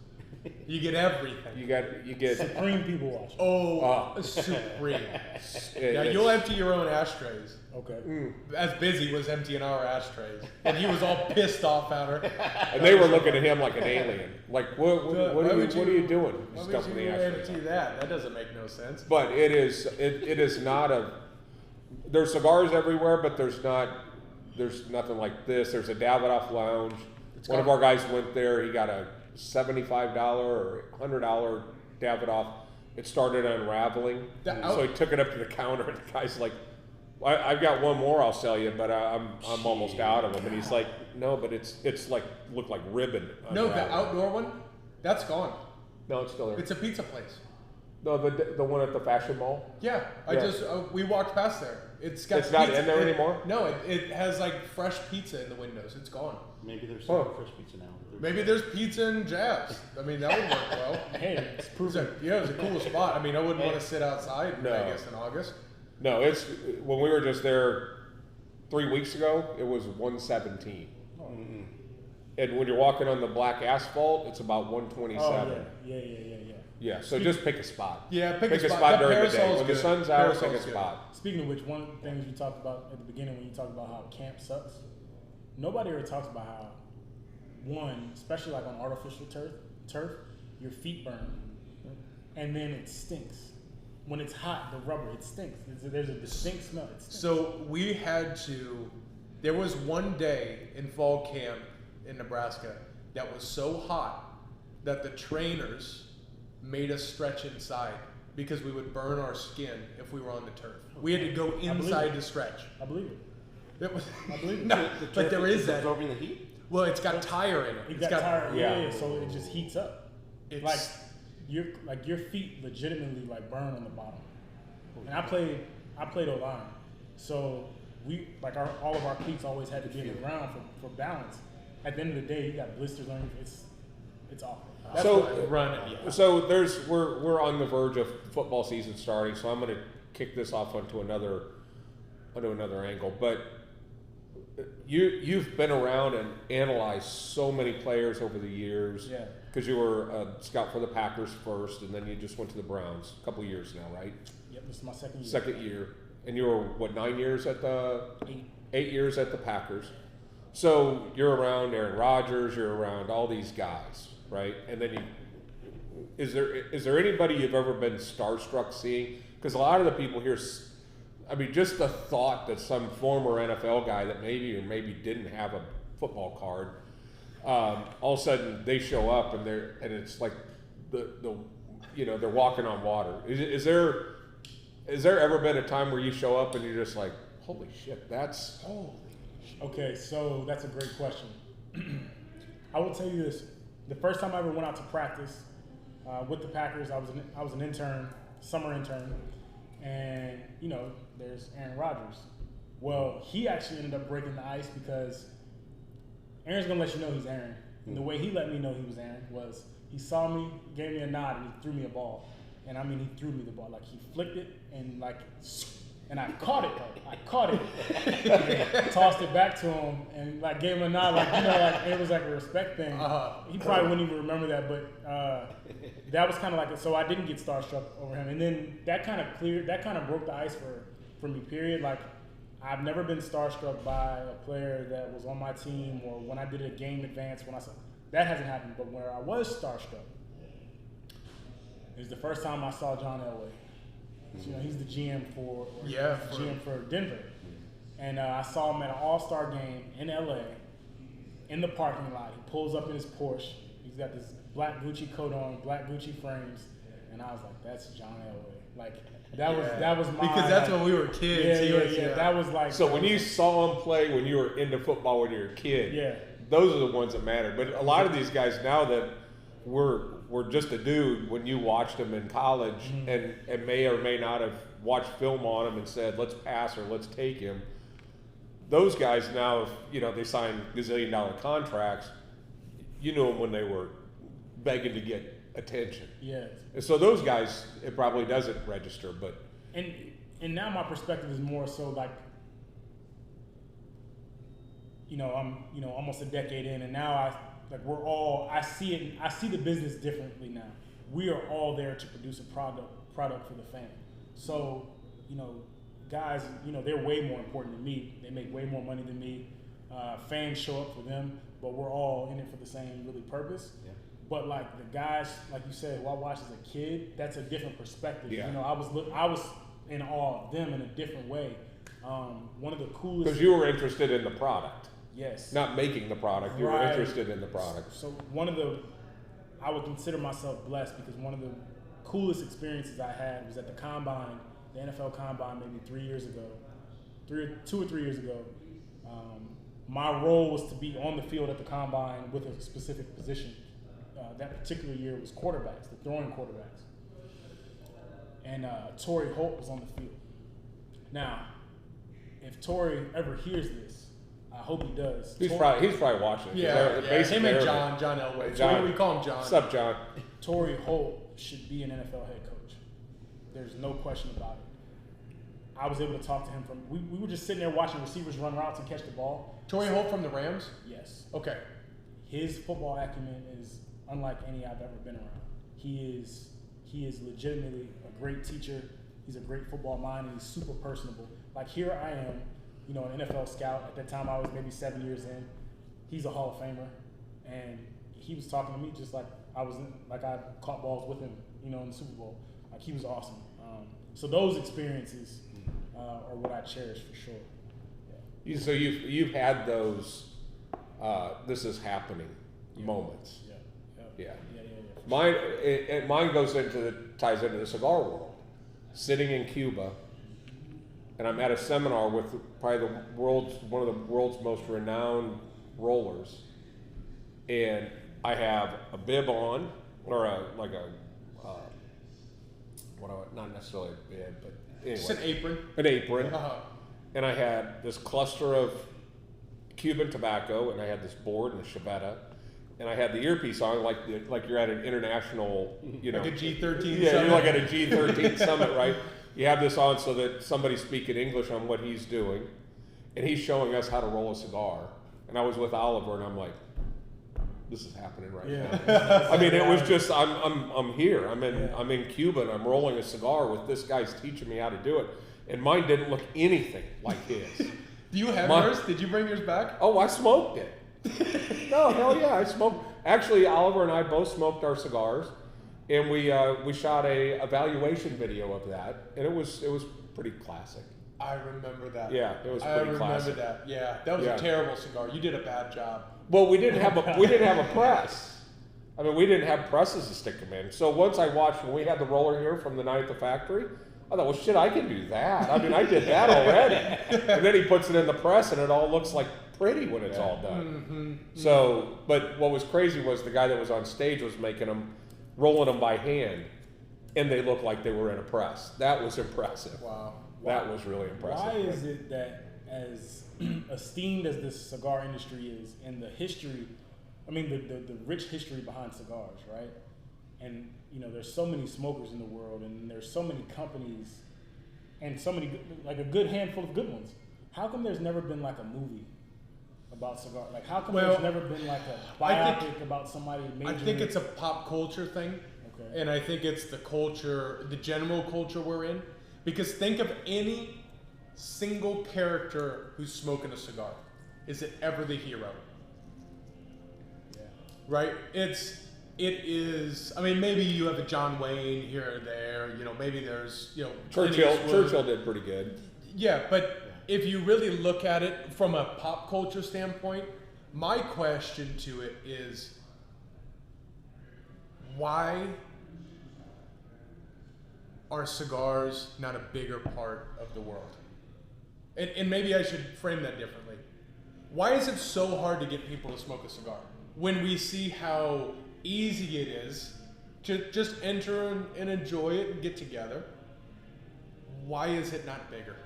You get everything. you get Supreme people watching. Oh, supreme. Now it's- you'll empty your own ashtrays. Okay. As Busy was emptying our ashtrays, and he was all pissed off at her. and they were looking at him like an alien. Like, what Why are would you doing? Why would Stuffing you the ashtrays. empty that? That doesn't make no sense. But it is not a. There's cigars everywhere, but there's nothing like this. There's a Davidoff Lounge. One of our guys went there. He got a $75 or $100 Davidoff. It started unraveling, so he took it up to the counter, and the guy's like, "I've got one more I'll sell you, but I'm almost out of them." And he's like, "No, but it's like looked like ribbon." No, the unraveling." outdoor one, that's gone. No, it's still there. It's a pizza place. No, the one at the Fashion Mall. Yeah, Yeah. we walked past there. It's got It's not pizza- in there anymore? No, it has like fresh pizza in the windows. It's gone. Maybe there's Huh. some fresh pizza now. Maybe there's pizza and jabs. I mean, that would work well. Hey, it's It was proven. it was a cool spot. I mean, I wouldn't want to sit outside in No. Vegas in August. No, it's when we were just there 3 weeks ago. It was 117, and when you're walking on the black asphalt, it's about Oh 127. yeah. Yeah, so just pick a spot. Yeah, pick a a spot. spot That during the day. Parasol's When the good. sun's out, Parasol's pick a good. spot. Speaking of which, one thing you talked about at the beginning when you talked about how camp sucks, nobody ever talks about how one, especially like on artificial turf, your feet burn, and then it stinks. When it's hot, the rubber, it stinks. There's a distinct smell. It stinks. So we had to. There was one day in fall camp in Nebraska that was so hot that the trainers made us stretch inside because we would burn our skin if we were on the turf. We had to go inside to stretch. I believe it. It was, I believe it. no, but there is that. Absorbing the heat? Well, it's got tire in it. It got tire. yeah. Yeah, so it just heats up. It's Like your feet legitimately like burn on the bottom. And I played O-line, so we like all of our cleats always had to be in the ground for balance. At the end of the day, you got blisters on you. It's awful. That's So what I run it. Yeah. So we're on the verge of football season starting, so I'm going to kick this off onto another angle. But you've been around and analyzed so many players over the years. Yeah. Because you were a scout for the Packers first, and then you just went to the Browns. A couple of years now, right? Yep, this is my second year. Second year, and you were what 9 years at the 8 years at the Packers. So you're around Aaron Rodgers, you're around all these guys, right? And then is there anybody you've ever been starstruck seeing? Because a lot of the people here, I mean, just the thought that some former NFL guy that maybe or maybe didn't have a football card, all of a sudden they show up and it's like they're walking on water. Is there ever been a time where you show up and you're just like, holy shit, that's holy. Okay, so that's a great question. I will tell you this: the first time I ever went out to practice with the Packers, I was an intern, summer intern, and there's Aaron Rodgers. Well, he actually ended up breaking the ice because Aaron's gonna let you know he's Aaron. And the way he let me know he was Aaron was he saw me, gave me a nod, and he threw me a ball. And I mean, he threw me the ball. Like, he flicked it and and I caught it though. I caught it. And tossed it back to him and like gave him a nod. Like, it was like a respect thing. He probably wouldn't even remember that, but that was kind of like, so I didn't get starstruck over him. And then that kind of broke the ice for me, period. Like, I've never been starstruck by a player that was on my team or when I did a game advance, that hasn't happened. But where I was starstruck is the first time I saw John Elway. He's the GM for Denver. And I saw him at an all-star game in LA in the parking lot. He pulls up in his Porsche. He's got this black Gucci coat on, black Gucci frames. And I was like, that's John Elway. Like, that was my... Because that's when we were kids. Yeah. That was like... So when you saw him play when you were into football when you were a kid, those are the ones that matter. But a lot of these guys now that were just a dude when you watched him in college and may or may not have watched film on him and said, let's pass or let's take him. Those guys now, they sign gazillion-dollar contracts. You knew them when they were begging to get attention. Yeah. And so those guys, it probably doesn't register, but... And now my perspective is more so like, I'm, almost a decade in, and now I see it. I see the business differently now. We are all there to produce a product for the fan. So, guys, they're way more important than me. They make way more money than me. Fans show up for them, but we're all in it for the same really purpose. Yeah. But like the guys, like you said, who I watched as a kid, that's a different perspective. Yeah. I was in awe of them in a different way. One of the coolest. Because you were interested in the product. Yes. Not making the product, you were interested in the product. So I would consider myself blessed because one of the coolest experiences I had was at the Combine, the NFL Combine, maybe 2 or 3 years ago. My role was to be on the field at the Combine with a specific position. That particular year was quarterbacks, the throwing quarterbacks. And Torrey Holt was on the field. Now, if Torrey ever hears this, I hope he does. He's probably watching. Yeah. Him and John Elway. John, we call him John. What's up, John? Torrey Holt should be an NFL head coach. There's no question about it. I was able to talk to him we were just sitting there watching receivers run routes and catch the ball. Torrey Holt from the Rams? Yes. Okay. His football acumen is unlike any I've ever been around. He is legitimately a great teacher. He's a great football mind, and he's super personable. Like, here I am, an NFL scout. At that time, I was maybe 7 years in. He's a Hall of Famer. and he was talking to me just like I caught balls with him, you know, in the Super Bowl. Like he was awesome. So those experiences are what I cherish for sure. Yeah. So you've had those this is happening moments. Yeah. Mine ties into the cigar world. Sitting in Cuba, and I'm at a seminar with probably one of the world's most renowned rollers, and I have a bib on, or not necessarily a bib, but anyway, Just an apron. An apron, and I had this cluster of Cuban tobacco, and I had this board and a Chivetta, and I had the earpiece on, like you're at an international, you know, like a G13. Yeah, summit. you're like at a G13 summit, right? You have this on so that somebody's speaking English on what he's doing, and he's showing us how to roll a cigar. And I was with Oliver, and I'm like, this is happening right now. I mean, it was just I'm here. I'm in Cuba, and I'm rolling a cigar with this guy's teaching me how to do it, and mine didn't look anything like his. Do you have yours? Did you bring yours back? Oh, I smoked it. No, hell yeah, I smoked. Actually, Oliver and I both smoked our cigars, and we shot a evaluation video of that, and it was pretty classic. I remember that. Yeah, it was pretty classic. I remember that. Yeah, that was a terrible cigar. You did a bad job. Well, we didn't have a press. I mean, we didn't have presses to stick them in. So once I watched when we had the roller here from the night at the factory, I thought, well, shit, I can do that. I mean, I did that already. And then he puts it in the press, and it all looks like pretty when it's all done. So, but what was crazy was the guy that was on stage was making them, rolling them by hand, and they looked like they were in a press. That was impressive. Wow. That was really impressive. Why is it that as esteemed as this cigar industry is, and the history, I mean the rich history behind cigars, right? And you know, there's so many smokers in the world, and there's so many companies, and so many, like a good handful of good ones. How come there's never been like a movie about cigar? Like, how come there's never been like a biopic about somebody major? I think it's a pop culture thing. Okay. And I think it's the culture, the general culture we're in. Because think of any single character who's smoking a cigar. Is it ever the hero? Yeah. Right? It is, I mean, maybe you have a John Wayne here or there, you know, maybe there's, you know, Churchill did pretty good. Yeah, but if you really look at it from a pop culture standpoint, my question to it is, why are cigars not a bigger part of the world? And maybe I should frame that differently. Why is it so hard to get people to smoke a cigar when we see how easy it is to just enter and enjoy it and get together? Why is it not bigger?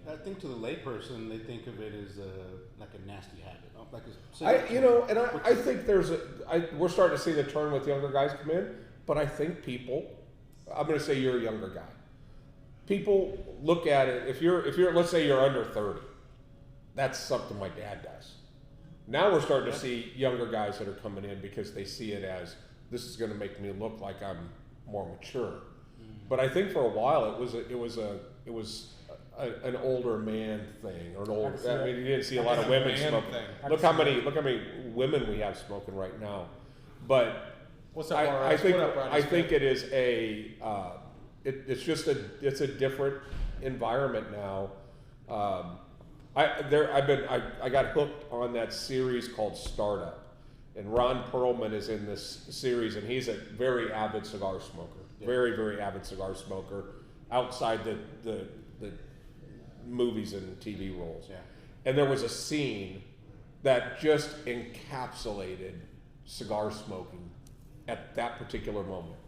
I think to the layperson, they think of it as like a nasty habit, like I think we're starting to see the turn with younger guys come in, but I think people, I'm going to say you're a younger guy. People look at it, if you're let's say you're under 30, that's something my dad does. Now we're starting to see younger guys that are coming in because they see it as, this is going to make me look like I'm more mature. But I think for a while it was an older man thing, or an old. I mean, you didn't see a lot of women smoking. Look how many women we have smoking right now. But what's up, I think it is it's a different environment now. I got hooked on that series called Startup, and Ron Perlman is in this series, and he's a very avid cigar smoker, very, very avid cigar smoker outside the movies and TV roles. Yeah. And there was a scene that just encapsulated cigar smoking at that particular moment.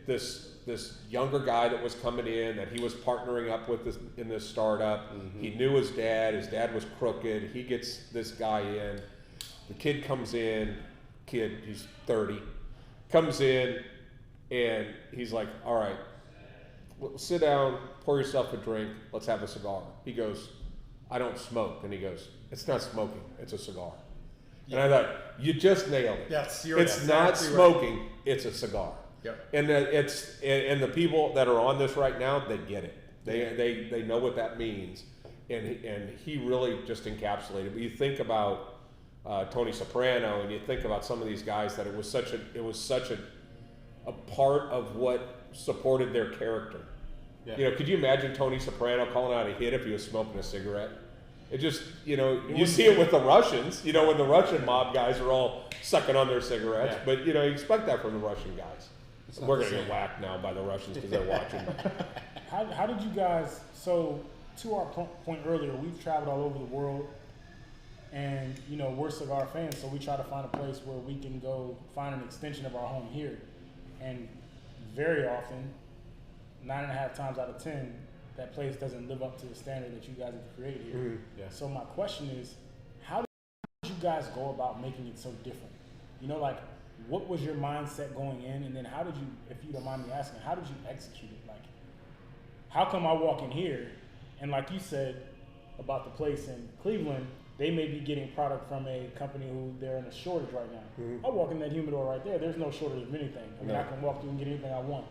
This younger guy that was coming in, that he was partnering up with in this startup. Mm-hmm. He knew his dad. His dad was crooked. He gets this guy in. The kid comes in. He's 30. Comes in, and he's like, all right, sit down, pour yourself a drink, let's have a cigar. He goes, I don't smoke. And he goes, it's not smoking, it's a cigar. Yeah. And I thought, you just nailed it. Yes, it's not smoking, right. It's a cigar. Yep. And and the people that are on this right now, they get it. They know what that means. And he really just encapsulated. But you think about Tony Soprano, and you think about some of these guys that it was such a part of what supported their character. Yeah. You know, could you imagine Tony Soprano calling out a hit if he was smoking a cigarette? It just, you know, you see it with the Russians, you know, when the Russian mob guys are all sucking on their cigarettes, Yeah. but, you know, you expect that from the Russian guys. It's not We're the going to get same. whacked now by the Russians because they're watching. How did you guys, so to our point earlier, we've traveled all over the world, and, you know, we're cigar fans, so we try to find a place where we can go find an extension of our home here. And very often, 9.5 times out of 10, that place doesn't live up to the standard that you guys have created here. Mhm. Yeah. So my question is, how did you guys go about making it so different? You know, like, what was your mindset going in, and then how did you, if you don't mind me asking, how did you execute it? Like, how come I walk in here, and like you said about the place in Cleveland, they may be getting product from a company who they're in a shortage right now. Mhm. I walk in that humidor right there, there's no shortage of anything. I mean, No. I can walk through and get anything I want.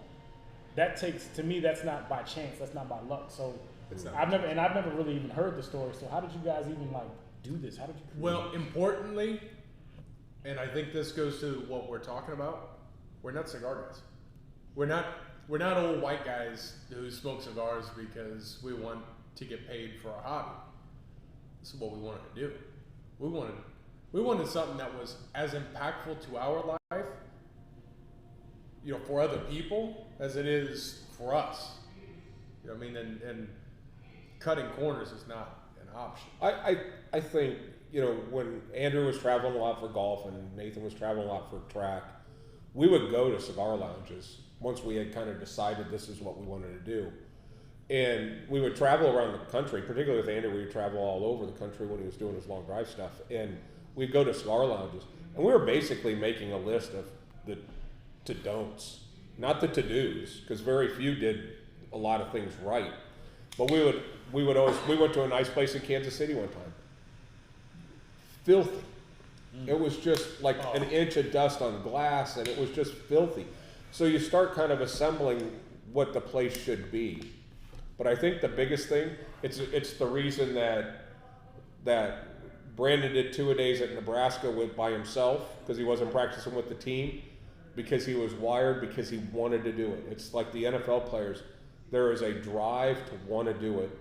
That takes, to me, that's not by chance, that's not by luck. So It's not. I've never really even heard the story. So how did you guys even like do this? How did you create Well, importantly, and I think this goes to what we're talking about, we're not cigar guys. We're not old white guys who smoke cigars because we want to get paid for our hobby. This is what we wanted to do. We wanted something that was as impactful to our life, you know, for other people as it is for us. You know what I mean? And cutting corners is not an option. I think, you know, when Andrew was traveling a lot for golf and Nathan was traveling a lot for track, we would go to cigar lounges once we had kind of decided this is what we wanted to do. And we would travel around the country, particularly with Andrew, we would travel all over the country when he was doing his long drive stuff. And we'd go to cigar lounges. And we were basically making a list of the to-don'ts, not the to-dos, because very few did a lot of things right. But we went to a nice place in Kansas City one time. Filthy. It was just like an inch of dust on glass, and it was just filthy. So you start kind of assembling what the place should be. But I think the biggest thing, it's the reason that Brandon did 2-a-days at Nebraska by himself, because he wasn't practicing with the team, because he was wired, because he wanted to do it. It's like the NFL players. There is a drive to want to do it,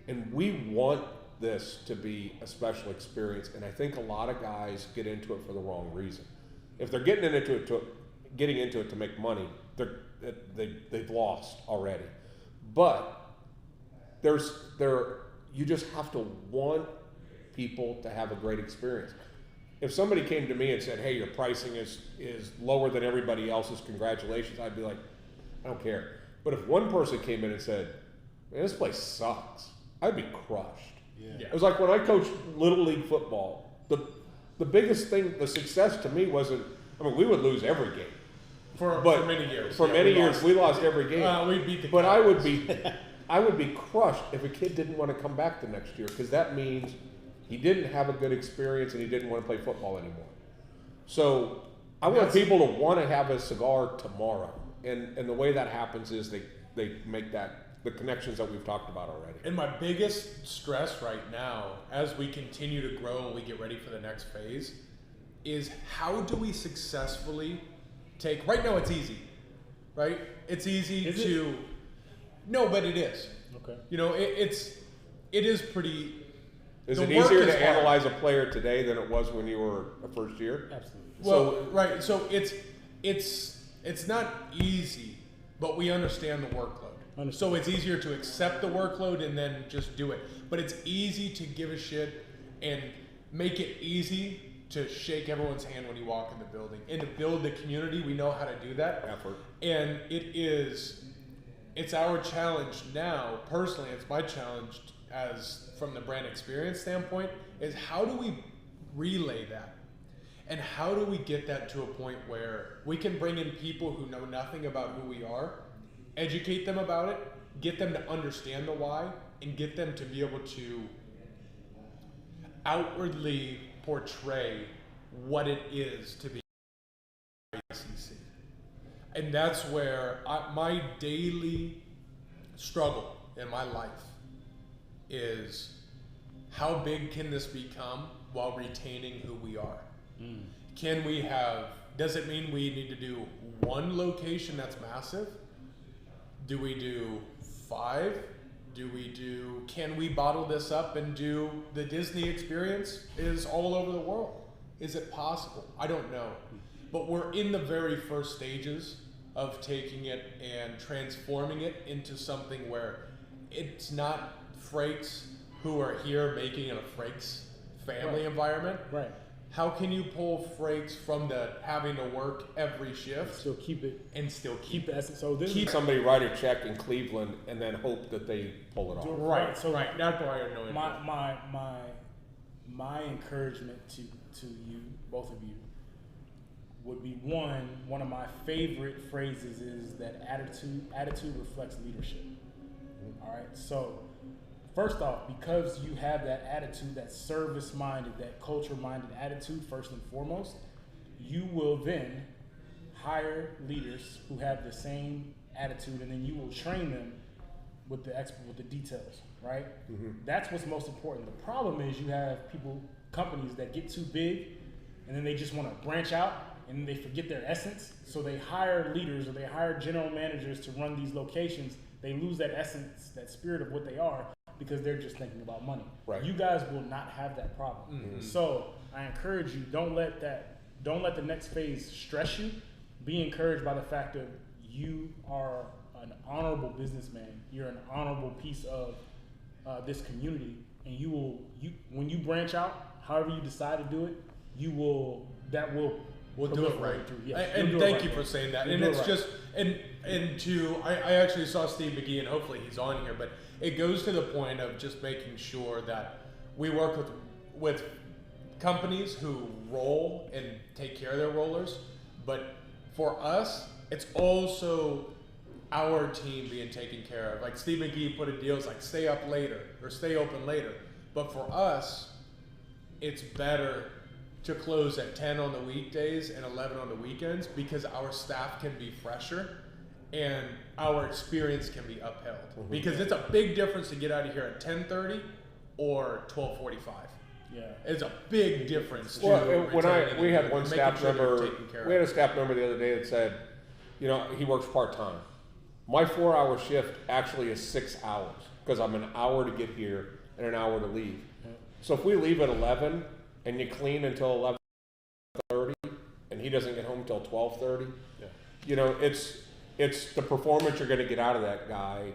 and we want this to be a special experience. And I think a lot of guys get into it for the wrong reason. If they're getting into it to make money, they've lost already. But you just have to want people to have a great experience. If somebody came to me and said, "Hey, your pricing is lower than everybody else's, congratulations," I'd be like, I don't care. But if one person came in and said, "Man, this place sucks," I'd be crushed. Yeah. It was like when I coached Little League football, the biggest thing, the success to me wasn't, I mean, we would lose every game. For many years. For Yeah, many years, we lost every game. We beat the But Cowboys. I would be crushed if a kid didn't want to come back the next year, because that means he didn't have a good experience and he didn't want to play football anymore. So I want people to want to have a cigar tomorrow. And the way that happens is they make the connections that we've talked about already. And my biggest stress right now, as we continue to grow and we get ready for the next phase, is how do we successfully take, right now it's easy, right? It's easy to, no, but it is. Okay. You know, it is pretty. Is the it work easier is to hard. analyze a player today than it was when you were a first year? Absolutely. Well, right. So it's not easy, but we understand the workload. So it's easier to accept the workload and then just do it. But it's easy to give a shit and make it easy to shake everyone's hand when you walk in the building. And to build the community, we know how to do that. Effort. And it's our challenge now, personally, it's my challenge as from the brand experience standpoint, is how do we relay that? And how do we get that to a point where we can bring in people who know nothing about who we are, educate them about it, get them to understand the why, and get them to be able to outwardly portray what it is to be ICC. And that's where my daily struggle in my life is how big can this become while retaining who we are? Can we have, does it mean we need to do one location that's massive? Do we do 5? Can we bottle this up and do the Disney experience is all over the world? Is it possible? I don't know. But we're in the very first stages of taking it and transforming it into something where it's not Frakes who are here making it a Frakes family environment. Right. How can you pull Frakes from the having to work every shift Still keep it. and still Keep the essence. So this Keep is somebody write a check in Cleveland and then hope that they pull it off. right? So Right. That's why I know my encouragement to you, both of you, would be one of my favorite phrases is that attitude reflects leadership. All right. So first off, because you have that attitude, that service-minded, that culture-minded attitude, first and foremost, you will then hire leaders who have the same attitude, and then you will train them with the details, right? That's what's most important. The problem is you have companies that get too big, and then they just want to branch out, and they forget their essence. So they hire leaders or they hire general managers to run these locations. They lose that essence, that spirit of what they are, because they're just thinking about money. Right. You guys will not have that problem. So I encourage you, don't let the next phase stress you. Be encouraged by the fact that you are an honorable businessman. You're an honorable piece of this community, and when you branch out, however you decide to do it, We'll do it right. Yes, and you'll do it thank right, you for man. saying that. You'll And do it it's right. just I actually saw Steve McGee, and hopefully he's on here, but it goes to the point of just making sure that we work with companies who roll and take care of their rollers, but for us, it's also our team being taken care of. Like Steve McGee put a deal, it's like stay up later or stay open later. But for us, it's better to close at 10 on the weekdays and 11 on the weekends because our staff can be fresher and our experience can be upheld. Because it's a big difference to get out of here at 10:30 or 12:45. Yeah. It's a big difference. to Well, retaining we had and one making staff sure they're member, taken care we had of. a staff member the other day that said, he works part-time. My 4-hour shift actually is 6 hours because I'm an hour to get here and an hour to leave. So if we leave at 11 and you clean until 11:30 and he doesn't get home until 12:30, it's the performance you're going to get out of that guy,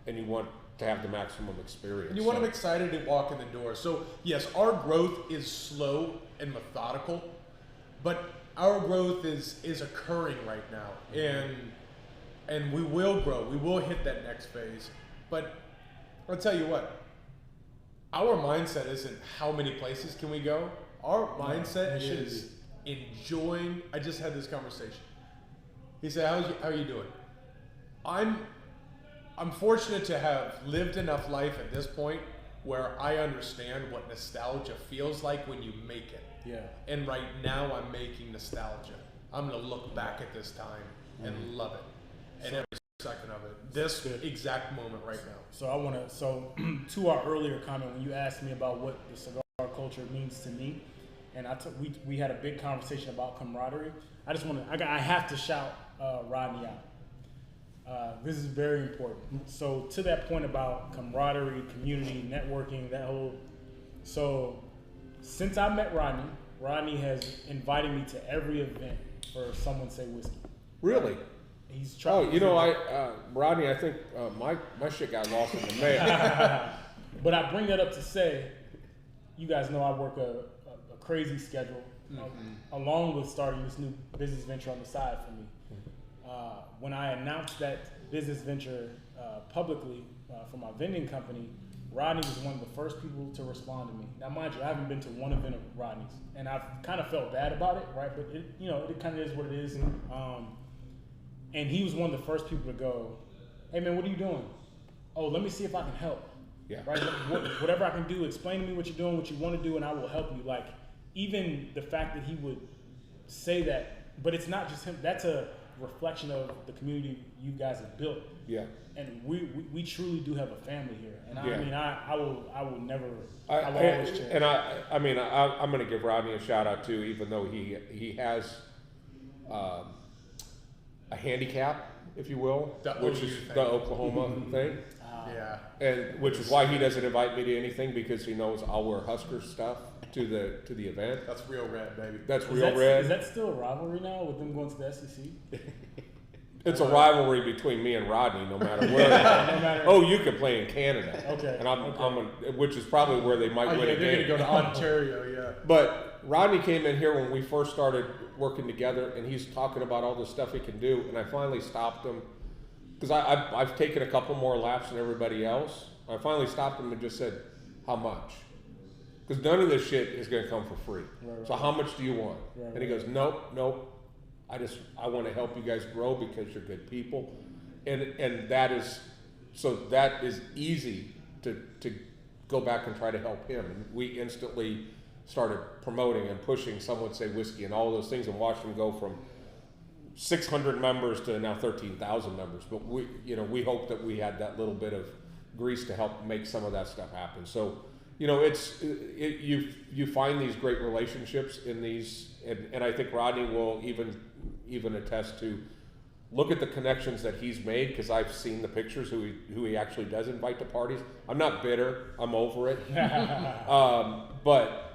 and you want to have the maximum experience. You want them excited to walk in the door. So yes, our growth is slow and methodical, but our growth is occurring right now, and we will grow. We will hit that next phase. But I'll tell you what, our mindset isn't how many places can we go. Our mindset is enjoying. I just had this conversation. He said, "How are you doing?" I'm fortunate to have lived enough life at this point where I understand what nostalgia feels like when you make it. Yeah. And right now I'm making nostalgia. I'm gonna look back at this time and love it, and every second of it. This exact moment right now. So to our earlier comment when you asked me about what the cigar culture means to me, and we had a big conversation about camaraderie. I have to shout Rodney out. This is very important. So to that point about camaraderie, community, networking, so since I met Rodney has invited me to every event for Someone Say Whiskey. Really? He's trying. Rodney, I think my shit got lost in the mail. But I bring that up to say, you guys know I work a crazy schedule, along with starting this new business venture on the side for me. When I announced that business venture publicly for my vending company, Rodney was one of the first people to respond to me. Now, mind you, I haven't been to one event of Rodney's, and I've kind of felt bad about it, right? But it kind of is what it is. And he was one of the first people to go, "Hey man, what are you doing? Oh, let me see if I can help." Yeah. Right. Whatever I can do, explain to me what you're doing, what you want to do, and I will help you. Like even the fact that he would say that, but it's not just him. That's reflection of the community you guys have built. Yeah. And we truly do have a family here. And Yeah. I mean, I will never. I will always change. and I mean, I'm going to give Rodney a shout out too, even though he has a handicap, if you will, which is the Oklahoma thing. Yeah. And which is why he doesn't invite me to anything, because he knows I'll wear Husker stuff to the event. That's real red, baby. That's real red. Is that still a rivalry now with them going to the SEC? It's a rivalry between me and Rodney, no matter where. Oh, you can play in Canada. Okay. And which is probably where they might win a they're game. gonna go to Ontario, yeah. But Rodney came in here when we first started working together, and he's talking about all the stuff he can do, and I finally stopped him because I've taken a couple more laps than everybody else. I finally stopped him and just said, "How much?" Because none of this shit is going to come for free. Right. So how much do you want? Right. And he goes, "Nope. I want to help you guys grow because you're good people," and that is easy to go back and try to help him. And we instantly started promoting and pushing. Some would say whiskey and all those things, and watched him go from 600 members to now 13,000 members. But we hope that we had that little bit of grease to help make some of that stuff happen. So, you find these great relationships in these, and I think Rodney will even attest to. Look at the connections that he's made, because I've seen the pictures who he actually does invite to parties. I'm not bitter. I'm over it. But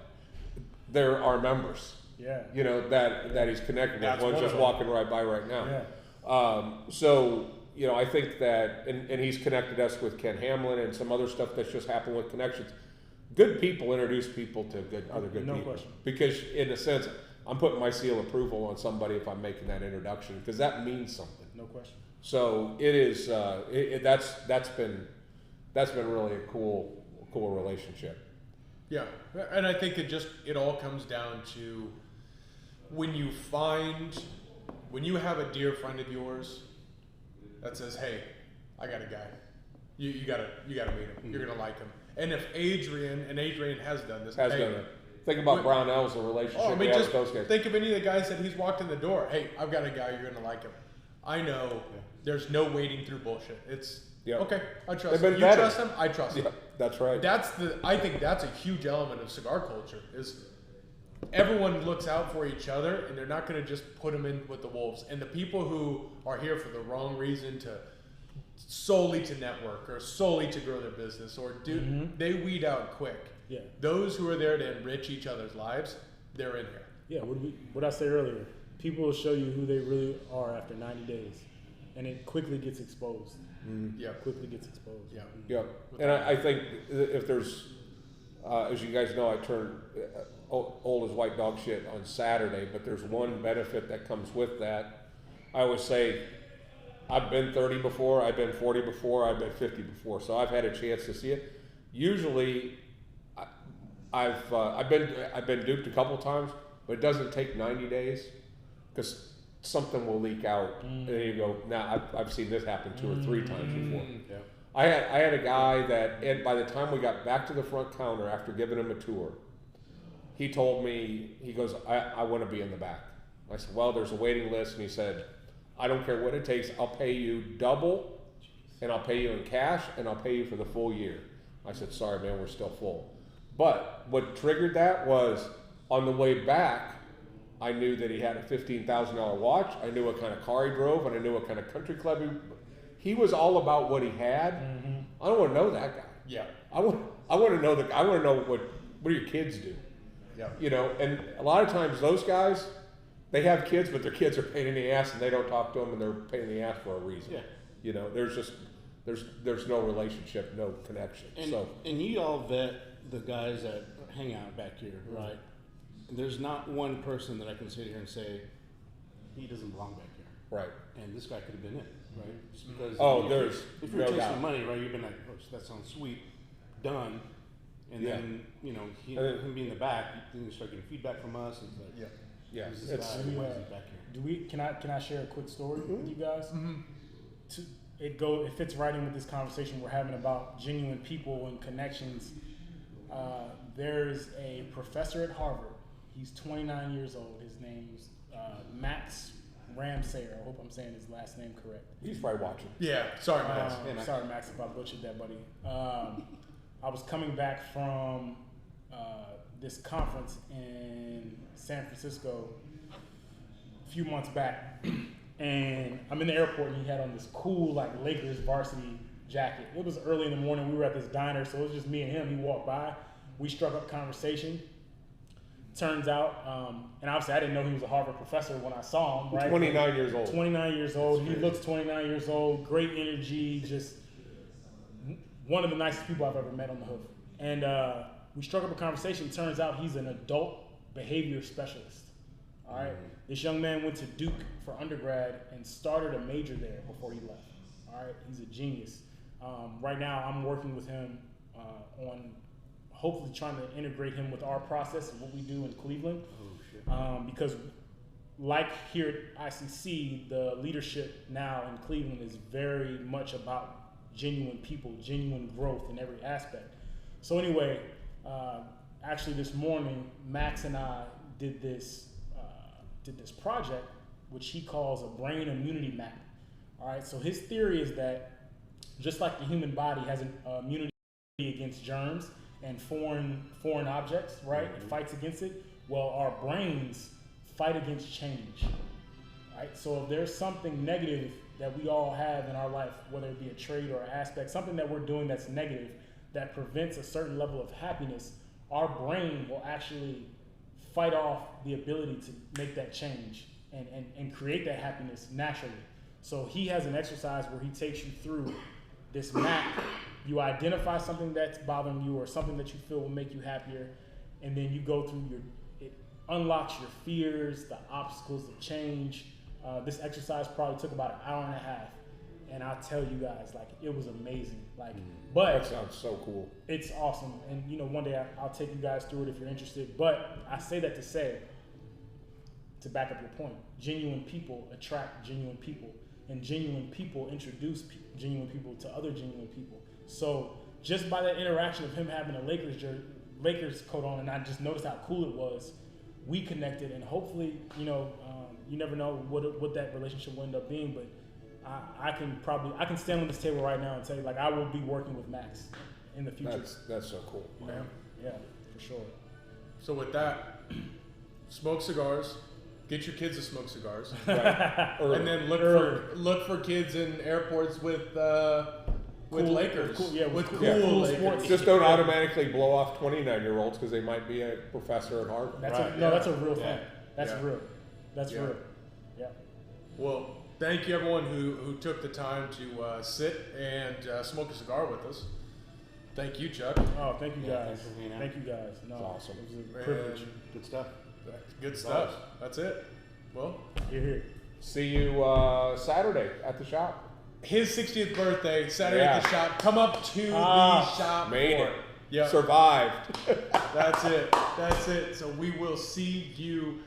there are members. Yeah. That he's connected with. One's just walking right by right now. Yeah. I think that, and he's connected us with Ken Hamlin and some other stuff that's just happened with connections. Good people introduce people to other good people. Question. Because in a sense, I'm putting my seal of approval on somebody if I'm making that introduction, because that means something. No question. So it is. That's been really a cool relationship. Yeah, and I think it all comes down to when you have a dear friend of yours that says, "Hey, I got a guy. You gotta meet him. Mm-hmm. You're gonna like him." And if Adrian has done this, done it. Think about Brownell's relationship with those guys. Think of any of the guys that he's walked in the door. Hey, I've got a guy. You're gonna like him. I know. There's no wading through bullshit. It's okay. I trust him. You trust him. I trust him. Yeah, that's right. I think that's a huge element of cigar culture. Is everyone looks out for each other, and they're not going to just put them in with the wolves. And the people who are here for the wrong reason, solely to network or solely to grow their business, or they weed out quick. Yeah. Those who are there to enrich each other's lives, they're in here. Yeah. What I said earlier, people will show you who they really are after 90 days, and it quickly gets exposed. Mm-hmm. Yeah. Quickly gets exposed. Yeah. Yeah. And I think if there's, as you guys know, I turned old as white dog shit on Saturday, but there's one benefit that comes with that. I always say, I've been 30 before, I've been 40 before, I've been 50 before, so I've had a chance to see it. Usually, I've been duped a couple times, but it doesn't take 90 days, because something will leak out, and then you go, "Nah, I've seen this happen 2 or 3 times before." Yeah. I had a guy that, and by the time we got back to the front counter after giving him a tour, he told me, he goes, I want to be in the back. I said, "Well, there's a waiting list," and he said, "I don't care what it takes. I'll pay you double, and I'll pay you in cash, and I'll pay you for the full year." I said, "Sorry, man, we're still full." But what triggered that was, on the way back, I knew that he had a $15,000 watch. I knew what kind of car he drove, and I knew what kind of country club he was all about what he had. Mm-hmm. I don't want to know that guy. Yeah. I want to know what do your kids do. Yeah. And a lot of times those guys, they have kids, but their kids are a pain in the ass, and they don't talk to them, and they're a pain in the ass for a reason. Yeah. There's no relationship, no connection. And you all vet the guys that hang out back here, right? There's not one person that I can sit here and say he doesn't belong back here. Right. And this guy could have been it, right? Just because if you're no chasing doubt. money, right, you've been like, "Oh, that sounds sweet," done, and then him being in the back, you start getting feedback from us, and it's like, yeah, who's this guy? Why is he back here? Can I share a quick story with you guys? Mm-hmm. It fits right in with this conversation we're having about genuine people and connections. There's a professor at Harvard. He's 29 years old. His name's Max Ramsayer. I hope I'm saying his last name correct. He's probably watching. Yeah, sorry, Max. Sorry, Max, if I butchered that, buddy. I was coming back from this conference in San Francisco a few months back, and I'm in the airport, and he had on this cool like Lakers varsity jacket. It was early in the morning. We were at this diner, so it was just me and him. He walked by. We struck up conversation. Turns out, and obviously I didn't know he was a Harvard professor when I saw him, right? 29 years old. 29 years old. He looks 29 years old. Great energy. Just one of the nicest people I've ever met on the hoof. And we struck up a conversation. Turns out he's an adult behavior specialist. All right. This young man went to Duke for undergrad and started a major there before he left. All right. He's a genius. Right now, I'm working with him on hopefully trying to integrate him with our process and what we do in Cleveland. Because like here at ICC, the leadership now in Cleveland is very much about genuine people, genuine growth in every aspect. So anyway, actually this morning, Max and I did this project, which he calls a brain immunity map. All right, so his theory is that just like the human body has an immunity against germs and foreign objects, right? It fights against it. Well, our brains fight against change, right? So if there's something negative that we all have in our life, whether it be a trait or an aspect, something that we're doing that's negative, that prevents a certain level of happiness, our brain will actually fight off the ability to make that change and create that happiness naturally. So he has an exercise where he takes you through this map. You identify something that's bothering you or something that you feel will make you happier, and then you go through it unlocks your fears, the obstacles of change. This exercise probably took about an hour and a half, and I'll tell you guys, like, it was amazing. Like, but That sounds so cool. it's awesome, and you know, one day I'll take you guys through it if you're interested. But I say that to say, to back up your point, genuine people attract genuine people, and genuine people introduce genuine people to other genuine people. So just by that interaction of him having a Lakers coat on, and I just noticed how cool it was, we connected, and hopefully, you know, you never know what that relationship will end up being, but I can stand on this table right now and tell you, like, I will be working with Max in the future. That's so cool. You know? Yeah, for sure. So with that, smoke cigars. Get your kids to smoke cigars, Right. and then look for kids in airports with Lakers. With cool Lakers. sports. Just don't automatically blow off 29-year-olds because they might be a professor at Harvard. That's a real thing. That's Yeah. real. That's Yeah. real. Yeah. Well, thank you everyone who took the time to sit and smoke a cigar with us. Thank you, Chuck. Oh, thank you Yeah, guys. thanks for hanging out. Thank you guys. No, It's awesome. It was a privilege. And Good stuff. good stuff. That's it. Well, You're here. See you Saturday at the shop. his 60th birthday, Saturday Yeah. at the shop. Come up to the shop. Made for it. Yeah. Survived. That's it. So we will see you